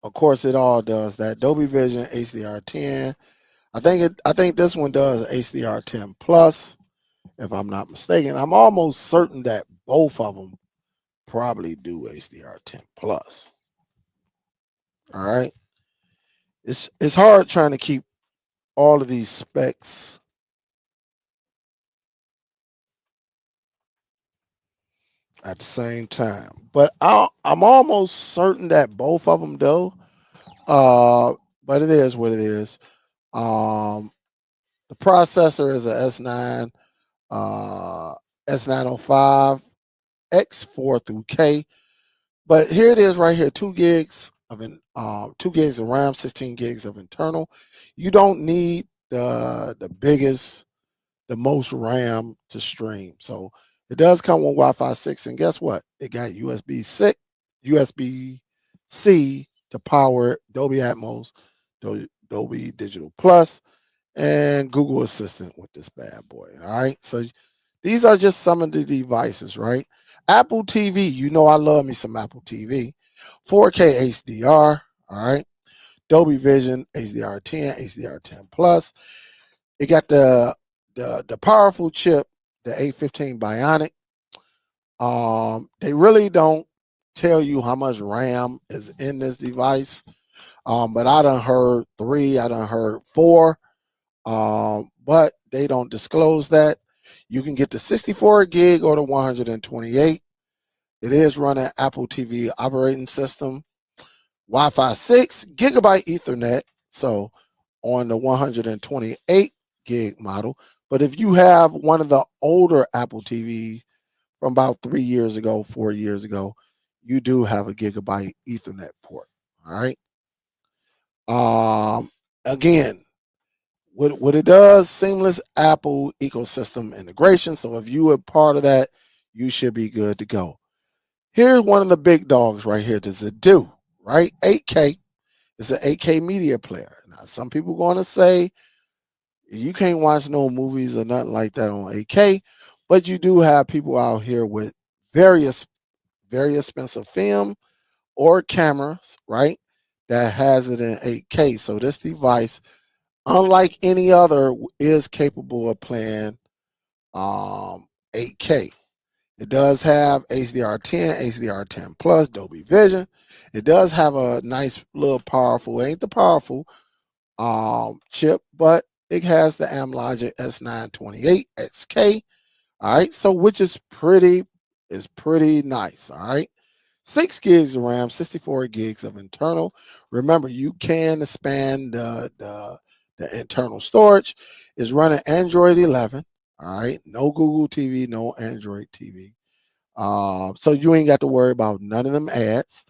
Of course, it all does that. Dolby Vision, HDR10. I think this one does HDR10 Plus, if I'm not mistaken. I'm almost certain that both of them probably do HDR10 Plus. All right. It's hard trying to keep all of these specs at the same time. But I'm almost certain that both of them do. But it is what it is. The processor is a S9, S905, X4 through K. But here it is right here, 2 gigs of 2 gigs of RAM, 16 gigs of internal. You don't need the biggest, the most RAM to stream. So it does come with Wi-Fi 6, and guess what? It got USB-C to power Dolby Atmos, Dolby Digital Plus, and Google Assistant with this bad boy. All right. So these are just some of the devices, right? Apple TV, you know I love me some Apple TV. 4K HDR, all right. Dolby Vision, HDR10, HDR10 Plus. It got the powerful chip, the A15 Bionic. They really don't tell you how much RAM is in this device. But I done heard 3, I done heard 4. But they don't disclose that. You can get the 64 gig or the 128. It is running Apple TV operating system, Wi-Fi 6, gigabyte Ethernet. So on the 128, gig model. But if you have one of the older Apple TV from about 3 years ago, 4 years ago, you do have a gigabyte Ethernet port. All right. Again, what it does, seamless Apple ecosystem integration. So if you are part of that, you should be good to go. Here's one of the big dogs right here. Does it do? Right? 8K. It's an 8K media player. Now, some people going to say you can't watch no movies or nothing like that on 8K, but you do have people out here with various, very expensive film or cameras, right? That has it in 8K. So this device, unlike any other, is capable of playing 8K. It does have HDR10, HDR10 Plus, Dolby Vision. It does have a nice little powerful, ain't the powerful chip, but it has the Amlogic S928XK. All right, so which is pretty nice. All right. 6 gigs of RAM, 64 gigs of internal. Remember, you can expand the internal storage. Is running Android 11. All right, no Google TV, no Android TV. So you ain't got to worry about none of them ads.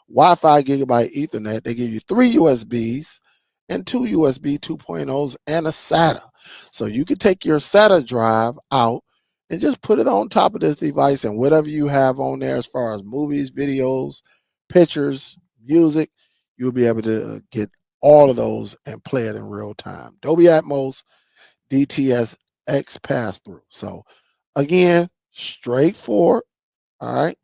Wi-Fi gigabyte Ethernet. They give you 3 USBs and 2 USB 2.0s and a SATA. So you can take your SATA drive out and just put it on top of this device, and whatever you have on there as far as movies, videos, pictures, music, you'll be able to get all of those and play it in real time. Dolby Atmos, DTS:X pass through. So again, straightforward. All right,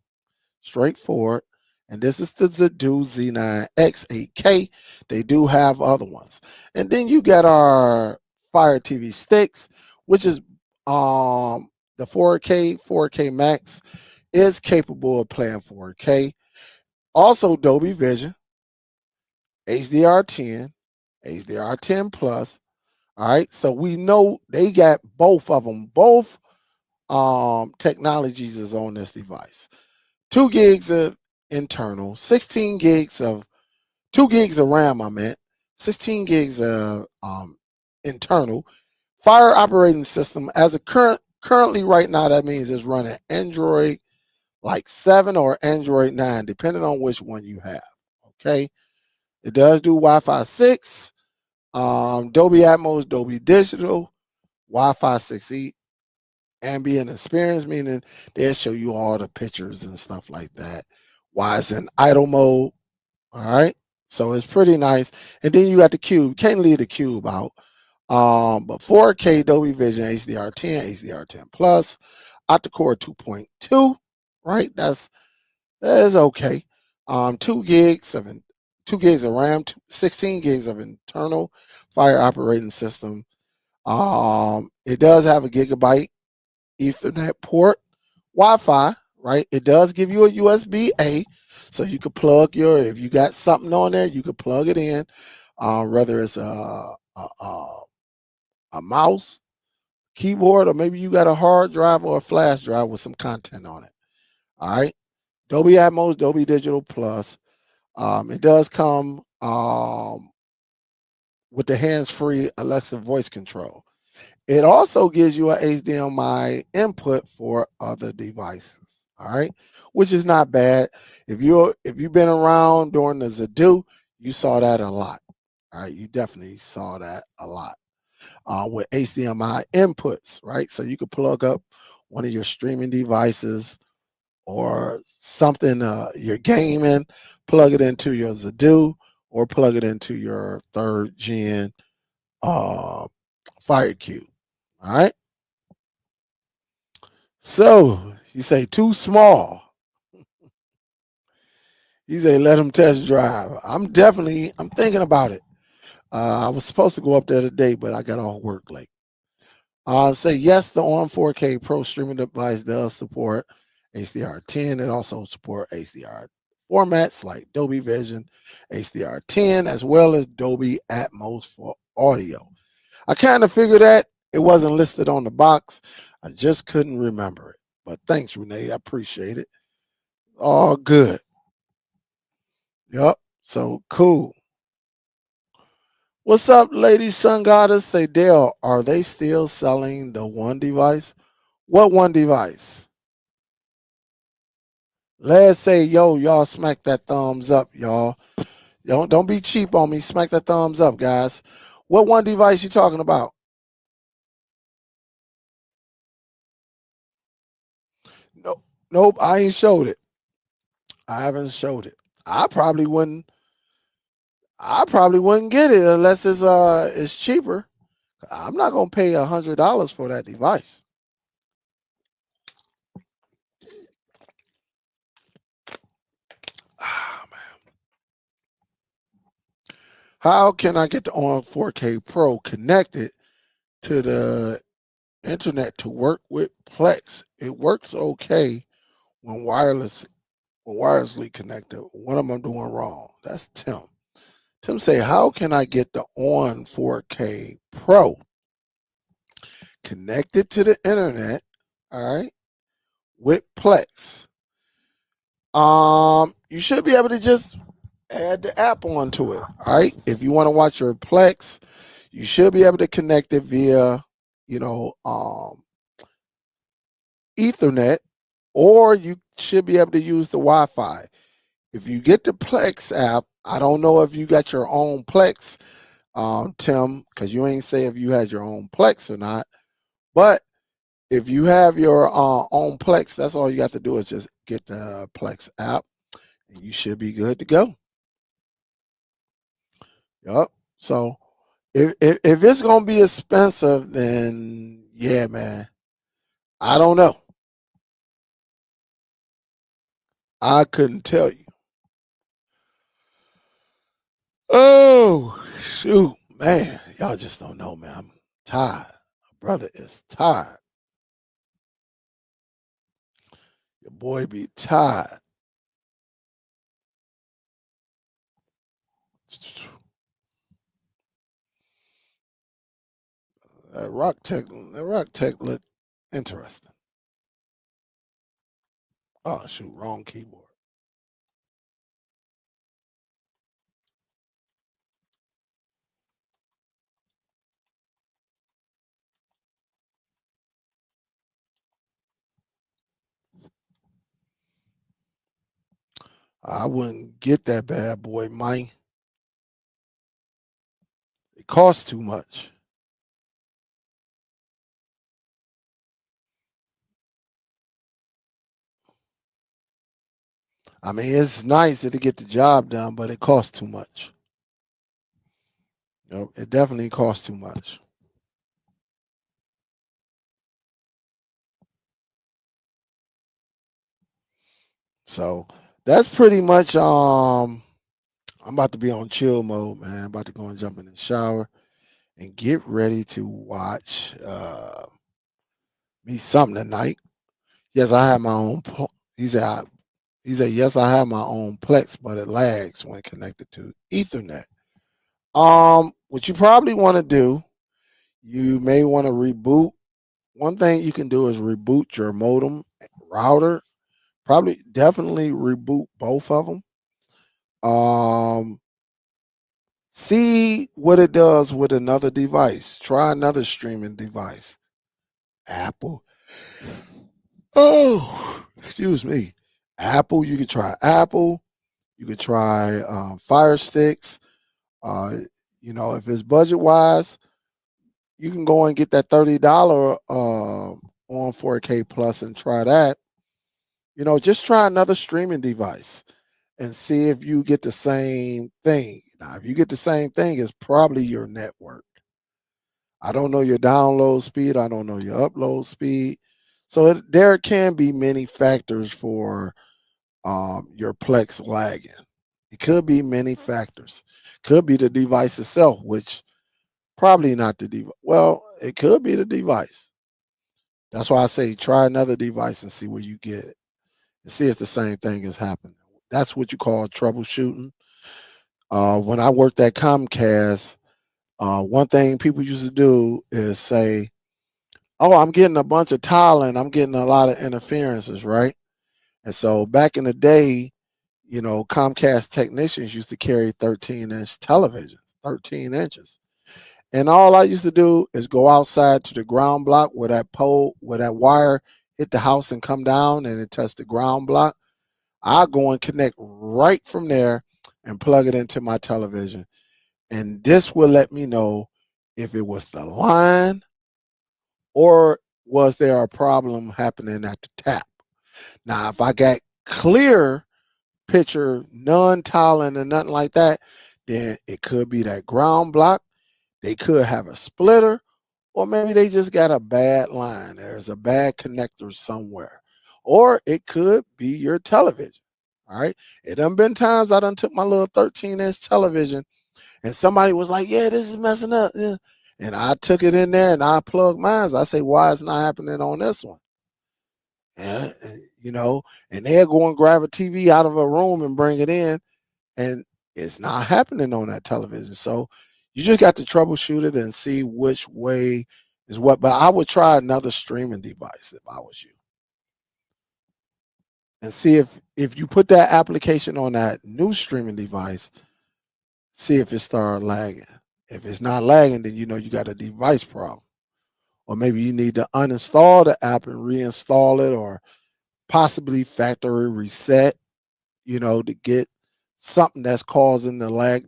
straightforward. And this is the Zadu Z9X 8K. They do have other ones. And then you got our Fire TV sticks, which is the 4K Max is capable of playing 4K. Also Dolby Vision, HDR10, HDR10 Plus. All right. So we know they got both of them. Both technologies is on this device. 2 gigs of internal, 16 gigs of 2 gigs of RAM, I meant 16 gigs of internal. Fire operating system as a currently right now, that means it's running Android like 7 or Android 9, depending on which one you have. Okay. It does do Wi-Fi 6, Dolby Atmos, Dolby Digital, Wi-Fi 6E, ambient experience, meaning they'll show you all the pictures and stuff like that. Why it's in idle mode. All right. So it's pretty nice. And then you got the cube. Can't leave the cube out. But 4K Dolby Vision, HDR10, HDR10 Plus, octa-core 2.2, right? That is okay. 2 gigs of RAM, 16 gigs of internal Fire operating system. It does have a gigabyte Ethernet port, Wi-Fi, right? It does give you a USB-A, so you could plug if you got something on there, you could plug it in, whether it's a mouse, keyboard, or maybe you got a hard drive or a flash drive with some content on it. All right. Dolby Atmos, Dolby Digital Plus. It does come with the hands-free Alexa voice control. It also gives you a HDMI input for other devices. All right, which is not bad. If you've been around during the Zadu, you saw that a lot. All right, you definitely saw that a lot with HDMI inputs, right? So you could plug up one of your streaming devices or something you're gaming, plug it into your Zadu, or plug it into your 3rd gen uh, Fire Cube. All right. So you say too small. You say let them test drive. I'm thinking about it. I was supposed to go up there today, but I got off work late. Say yes, the ON 4K Pro streaming device does support HDR10. It also supports HDR formats like Dolby Vision, HDR10, as well as Dolby Atmos for audio. I kind of figured that it wasn't listed on the box. I just couldn't remember it. But thanks, Renee. I appreciate it. All good. Yep. So cool. What's up, lady sun goddess? Say, Dale, are they still selling the one device? What one device? Let's say, yo, y'all smack that thumbs up, y'all. Don't be cheap on me. Smack that thumbs up, guys. What one device you talking about? No, nope, I ain't showed it. I haven't showed it. I probably wouldn't. I probably wouldn't get it unless it's cheaper. I'm not gonna pay $100 for that device. Ah, man. How can I get the on 4K Pro connected to the internet to work with Plex? It works okay when wirelessly connected. What am I doing wrong? That's Tim. Tim say, how can I get the on 4K Pro connected to the internet? All right, with Plex. You should be able to just add the app onto it. All right. If you want to watch your Plex, you should be able to connect it via, you know, Ethernet, or you should be able to use the Wi-Fi. If you get the Plex app, I don't know if you got your own Plex, Tim, because you ain't say if you had your own Plex or not. But if you have your own Plex, that's all you got to do is just get the Plex app, and you should be good to go. Yup. So if it's gonna be expensive, then yeah, man. I don't know. I couldn't tell you. Oh shoot, man. Y'all just don't know, man. I'm tired. My brother is tired. Your boy be tired. That rock tech look interesting. Oh shoot, wrong keyboard. I wouldn't get that bad boy, man. It costs too much. I mean, it's nice to get the job done, but it costs too much. It definitely costs too much. So that's pretty much I'm about to be on chill mode, man. I'm about to go and jump in the shower and get ready to watch me something tonight. Yes, I have my own he said he said yes, I have my own Plex, but it lags when connected to Ethernet. What you probably want to do, you may want to reboot. One thing you can do is reboot your modem router. Probably definitely reboot both of them. Um, See what it does with another device. Try another streaming device. Apple. Oh, excuse me. Apple. You could try Apple. You could try Fire Sticks. Uh, if it's budget wise, you can go and get that $30 on 4K Plus and try that. Just try another streaming device and see if you get the same thing. Now, if you get the same thing, it's probably your network. I don't know your download speed. I don't know your upload speed. So there can be many factors for your Plex lagging. It could be many factors. Could be the device itself, which probably not the device. Well, it could be the device. That's why I say try another device and see where you get it and see if the same thing is happening. That's what you call troubleshooting. When I worked at Comcast, one thing people used to do is say, "Oh, I'm getting a bunch of tiling. I'm getting a lot of interferences, right?" And so back in the day, Comcast technicians used to carry 13-inch televisions. 13 inches. And all I used to do is go outside to the ground block where that pole, where that wire hit the house and come down and it touched the ground block. I go and connect right from there and plug it into my television. And this will let me know if it was the line or was there a problem happening at the tap. Now, if I got clear picture, none tiling and nothing like that, then it could be that ground block. They could have a splitter, or maybe they just got a bad line. There's a bad connector somewhere. Or it could be your television. All right. It done been times I done took my little 13-inch television and somebody was like, yeah, this is messing up. Yeah. And I took it in there and I plugged mine. I say, why is it not happening on this one? And, and they'll go and grab a TV out of a room and bring it in, and it's not happening on that television. So you just got to troubleshoot it and see which way is what. But I would try another streaming device if I was you, and see if you put that application on that new streaming device, see if it started lagging. If it's not lagging, then you know you got a device problem. Or maybe you need to uninstall the app and reinstall it, or possibly factory reset, to get something that's causing the lag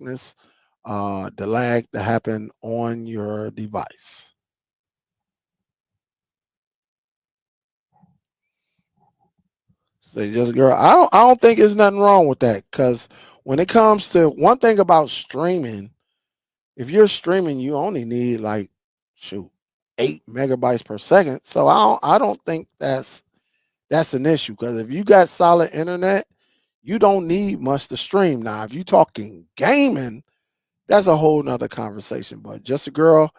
to happen on your device. So just girl, I don't think there's nothing wrong with that, because when it comes to one thing about streaming, if you're streaming, you only need 8 megabytes per second. So I don't think that's an issue, because if you got solid internet, you don't need much to stream. Now, if you're talking gaming, that's a whole nother conversation. But just a girl,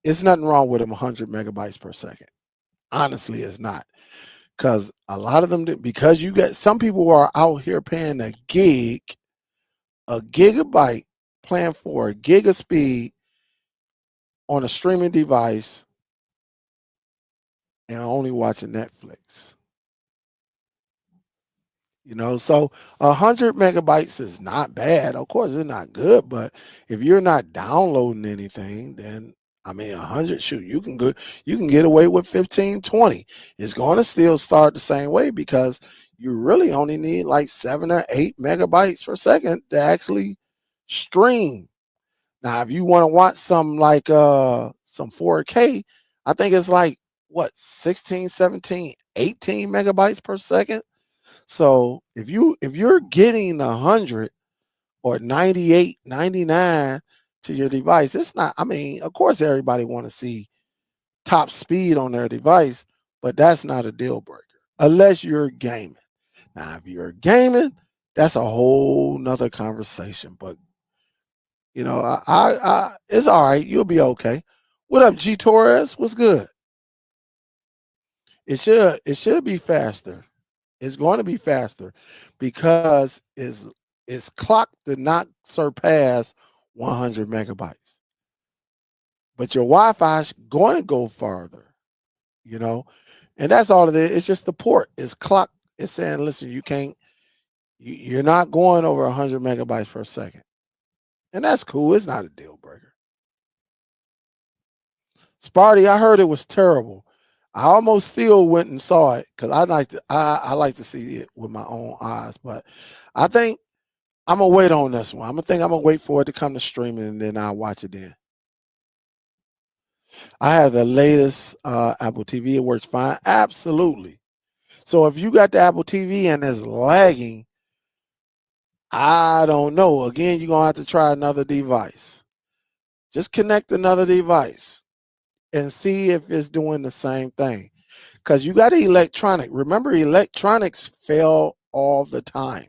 it's nothing wrong with them 100 megabytes per second. Honestly, it's not, because a lot of them, because you get some people who are out here paying a gigabyte, playing for a gig of speed on a streaming device and only watching Netflix. So 100 megabytes is not bad. Of course, it's not good, but if you're not downloading anything, then 100, shoot, you can get away with 15, 20. It's going to still start the same way, because you really only need 7 or 8 megabytes per second to actually stream. Now, if you want to watch some 4K, I think it's 16, 17, 18 megabytes per second. So if you're getting 100 or 98, 99 to your device, it's not, of course everybody want to see top speed on their device, but that's not a deal breaker unless you're gaming. Now, if you're gaming, that's a whole nother conversation. But it's all right. You'll be okay. What up, G Torres? What's good? It should be faster. It's going to be faster, because it's clocked to not surpass 100 megabytes. But your Wi-Fi is going to go farther, and that's all it is. It's just the port. It's clocked. It's saying, listen, you're not going over 100 megabytes per second. And that's cool. It's not a deal breaker. Sparty, I heard it was terrible. I almost still went and saw it, because I like to see it with my own eyes. But I think I'm gonna wait on this one. I'm gonna wait for it to come to streaming, and then I'll watch it then. I have the latest Apple TV. It works fine. Absolutely. So if you got the Apple TV and it's lagging, I don't know. Again, you're gonna have to try another device. Just connect another device and see if it's doing the same thing. Because you got electronic. Remember, electronics fail all the time.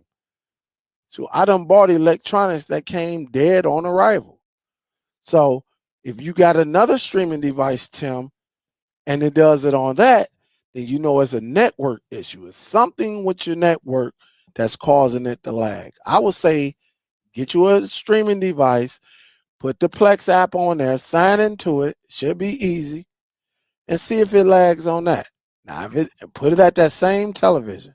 So I done bought electronics that came dead on arrival. So if you got another streaming device, Tim, and it does it on that, then you know it's a network issue. It's something with your network that's causing it to lag. I would say get you a streaming device, put the Plex app on there, sign into it. Should be easy, and see if it lags on that. Now, if it put it at that same television.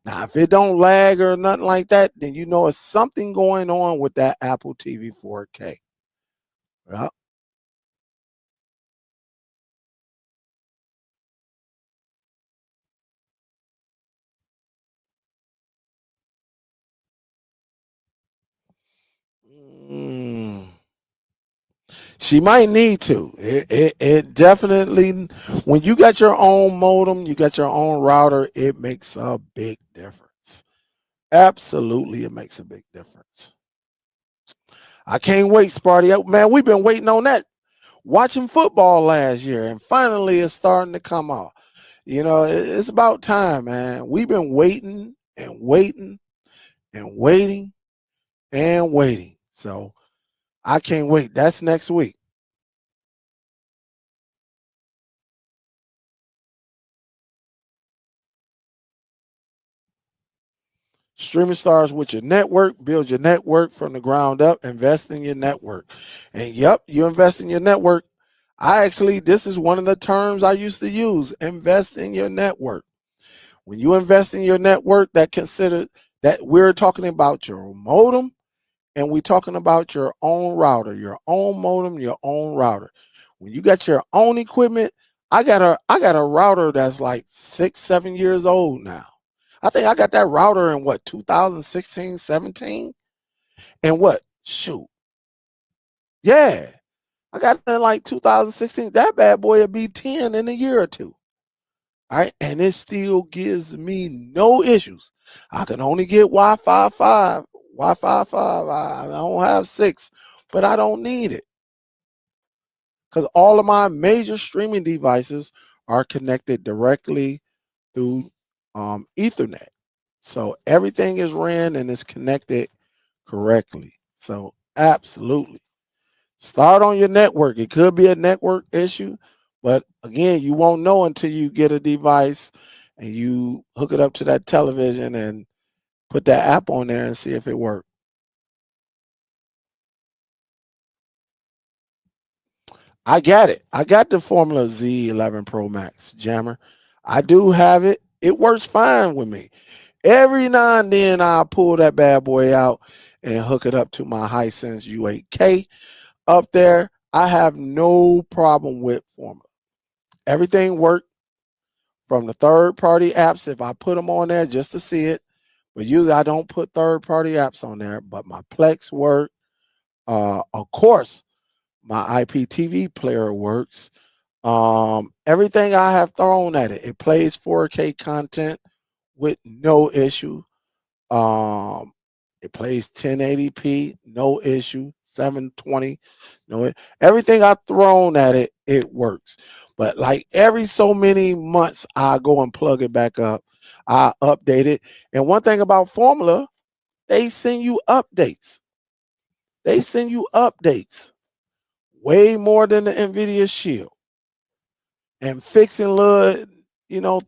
Now, if it don't lag or nothing like that, then you know it's something going on with that Apple TV 4K. Yeah. Mm. She might need to. It definitely, when you got your own modem, you got your own router, it makes a big difference. Absolutely, it makes a big difference. I can't wait, Sparty. Man, we've been waiting on that. Watching football last year, and finally it's starting to come out. You know, it's about time, man. We've been waiting and waiting and waiting and waiting. So I can't wait. That's next week. Streaming stars with your network, build your network from the ground up, invest in your network. And yep, you invest in your network. This is one of the terms I used to use, invest in your network. When you invest in your network, that we're talking about your modem and we're talking about your own router, your own modem, your own router. When you got your own equipment, I got a router that's like 6, 7 years old now. I think I got that router in what 2016, 17, and what shoot, yeah, I got it in like 2016. That bad boy will be 10 in a year or two. All right, and it still gives me no issues. I can only get Wi-Fi 5. Wi-Fi 5. I don't have 6, but I don't need it because all of my major streaming devices are connected directly through Ethernet. So everything is ran and is connected correctly. So absolutely. Start on your network. It could be a network issue, but again, you won't know until you get a device and you hook it up to that television and put that app on there and see if it works. I got it. I got the Formula Z11 Pro Max jammer. I do have it. It works fine with me. Every now and then I pull that bad boy out and hook it up to my Hisense U8K up there. I have no problem with Formula. Everything worked from the third party apps if I put them on there just to see it. But usually I don't put third party apps on there. But my Plex work. Of course, my IPTV player works. Everything I have thrown at it, it plays 4K content with no issue. Um, it plays 1080p, no issue. 720, no. Everything I've thrown at it, it works. But like every so many months, I go and plug it back up. I update it. And one thing about Formula, they send you updates. They send you updates way more than the NVIDIA Shield and fixing little,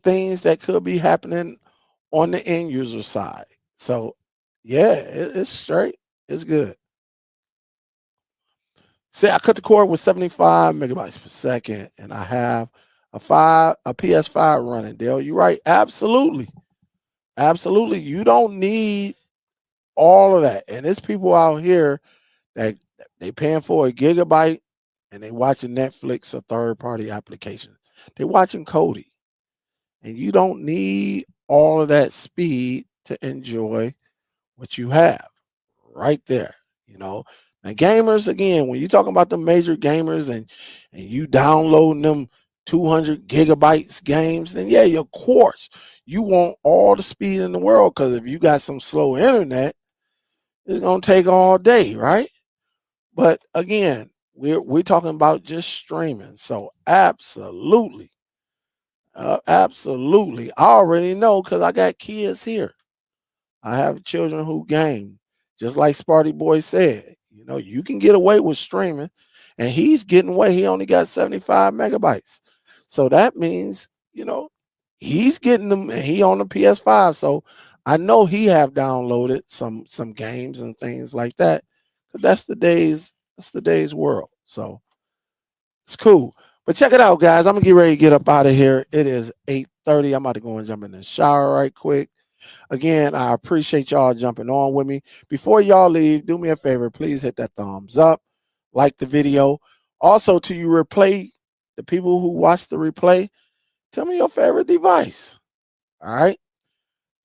things that could be happening on the end user side. So, yeah, it's straight. It's good. See, I cut the cord with 75 megabytes per second, and I have a PS5 running. Dale, you right? Absolutely, absolutely. You don't need all of that, and there's people out here that they paying for a gigabyte and they watching Netflix or third party applications. They watching Cody, and you don't need all of that speed to enjoy what you have right there. You know, now gamers again, when you're talking about the major gamers and you downloading them 200 gigabytes games, then yeah, of course you want all the speed in the world because if you got some slow internet, it's gonna take all day, right? But again, we're talking about just streaming, so absolutely, absolutely. I already know because I got kids here. I have children who game, just like Sparty Boy said. You can get away with streaming, and he's getting away. He only got 75 megabytes, so that means he's getting them. And he on the PS5, so I know he have downloaded some games and things like that. But that's the day's world. So it's cool. But check it out, guys. I'm gonna get ready to get up out of here. It is 8:30. I'm about to go and jump in the shower right quick. Again, I appreciate y'all jumping on with me. Before y'all leave, do me a favor. Please hit that thumbs up, like the video. Also, to you replay, the people who watch the replay, tell me your favorite device. All right.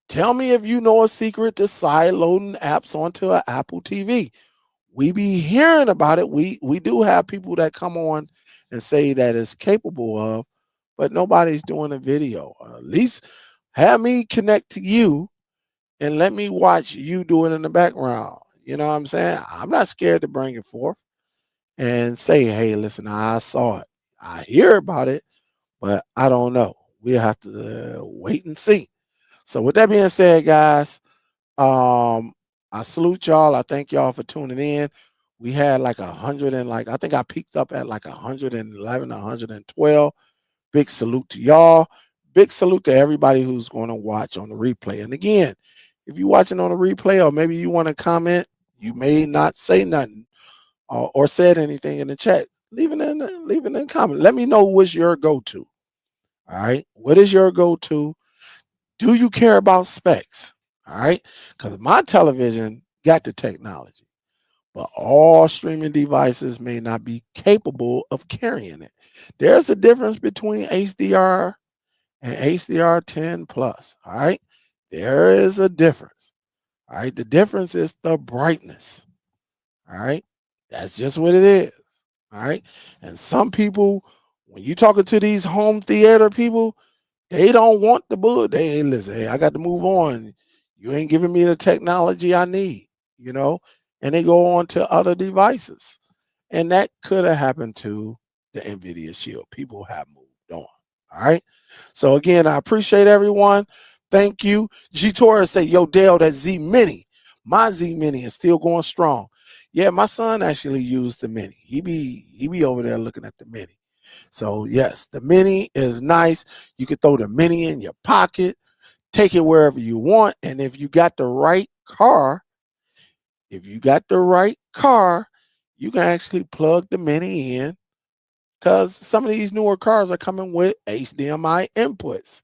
Tell me if you know a secret to side loading apps onto an Apple TV. We be hearing about it. We do have people that come on and say that it's capable of, but nobody's doing a video. At least have me connect to you and let me watch you do it in the background. You know what I'm saying? I'm not scared to bring it forth and say, hey, listen, I saw it. I hear about it, but I don't know. We'll have to wait and see. So with that being said, guys, I salute y'all. I thank y'all for tuning in. We had like 100 and like I think I peaked up at like 111, 112. Big salute to y'all. Big salute to everybody who's going to watch on the replay. And again, if you're watching on the replay or maybe you want to comment, you may not say nothing or said anything in the chat. Leave it in the comment. Let me know what's your go-to. All right. What is your go-to? Do you care about specs? All right. Because my television got the technology, but all streaming devices may not be capable of carrying it. There's a difference between HDR and HDR10 plus. All right. There is a difference. All right. The difference is the brightness. All right. That's just what it is. All right. And some people, when you talking to these home theater people, they don't want the book. They listen, hey, I got to move on. You ain't giving me the technology I need, you know, and they go on to other devices. And that could have happened to the NVIDIA Shield. People have moved on. All right. So again, I appreciate everyone. Thank you. G Torres say, yo, Dale, that Z Mini. My Z Mini is still going strong. Yeah, my son actually used the Mini. He be over there looking at the Mini. So yes, the Mini is nice. You can throw the Mini in your pocket, take it wherever you want. And if you got the right car, you can actually plug the Mini in because some of these newer cars are coming with HDMI inputs.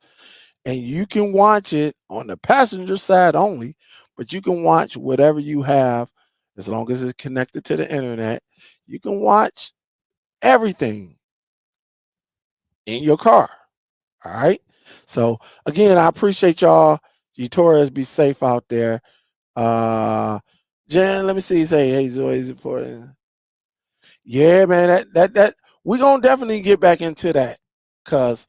And you can watch it on the passenger side only, but you can watch whatever you have as long as it's connected to the internet. You can watch everything in your car. All right. So again, I appreciate y'all. G Torres, be safe out there. Jen, let me see. Say, hey, Zoe, is it for? Yeah, man. That we gonna definitely get back into that because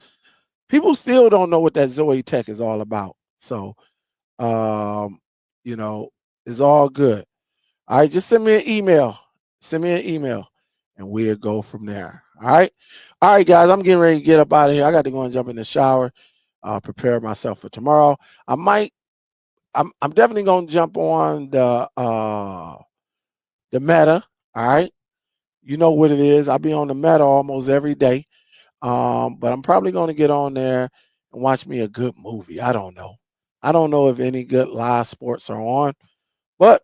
people still don't know what that Zoe Tech is all about. So, um, you know, it's all good. All right, just send me an email. Send me an email, and we'll go from there. All right, guys. I'm getting ready to get up out of here. I got to go and jump in the shower. Prepare myself for tomorrow. I'm definitely gonna jump on the Meta. All right. You know what it is. I'll be on the Meta almost every day. But I'm probably gonna get on there and watch me a good movie. I don't know. I don't know if any good live sports are on, but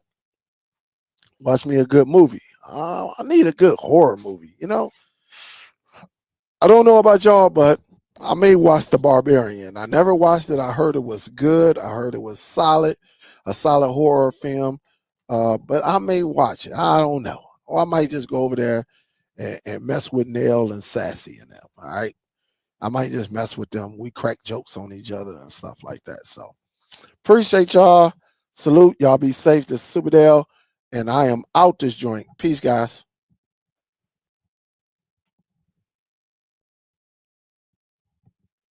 watch me a good movie. I need a good horror movie, you know. I don't know about y'all, but I may watch The Barbarian. I never watched it. I heard it was good. I heard it was solid, a solid horror film. But I may watch it. I don't know. Or I might just go over there and mess with Nail and Sassy and them. All right. I might just mess with them. We crack jokes on each other and stuff like that. So appreciate y'all. Salute. Y'all be safe. This is Superdell. And I am out this joint. Peace, guys.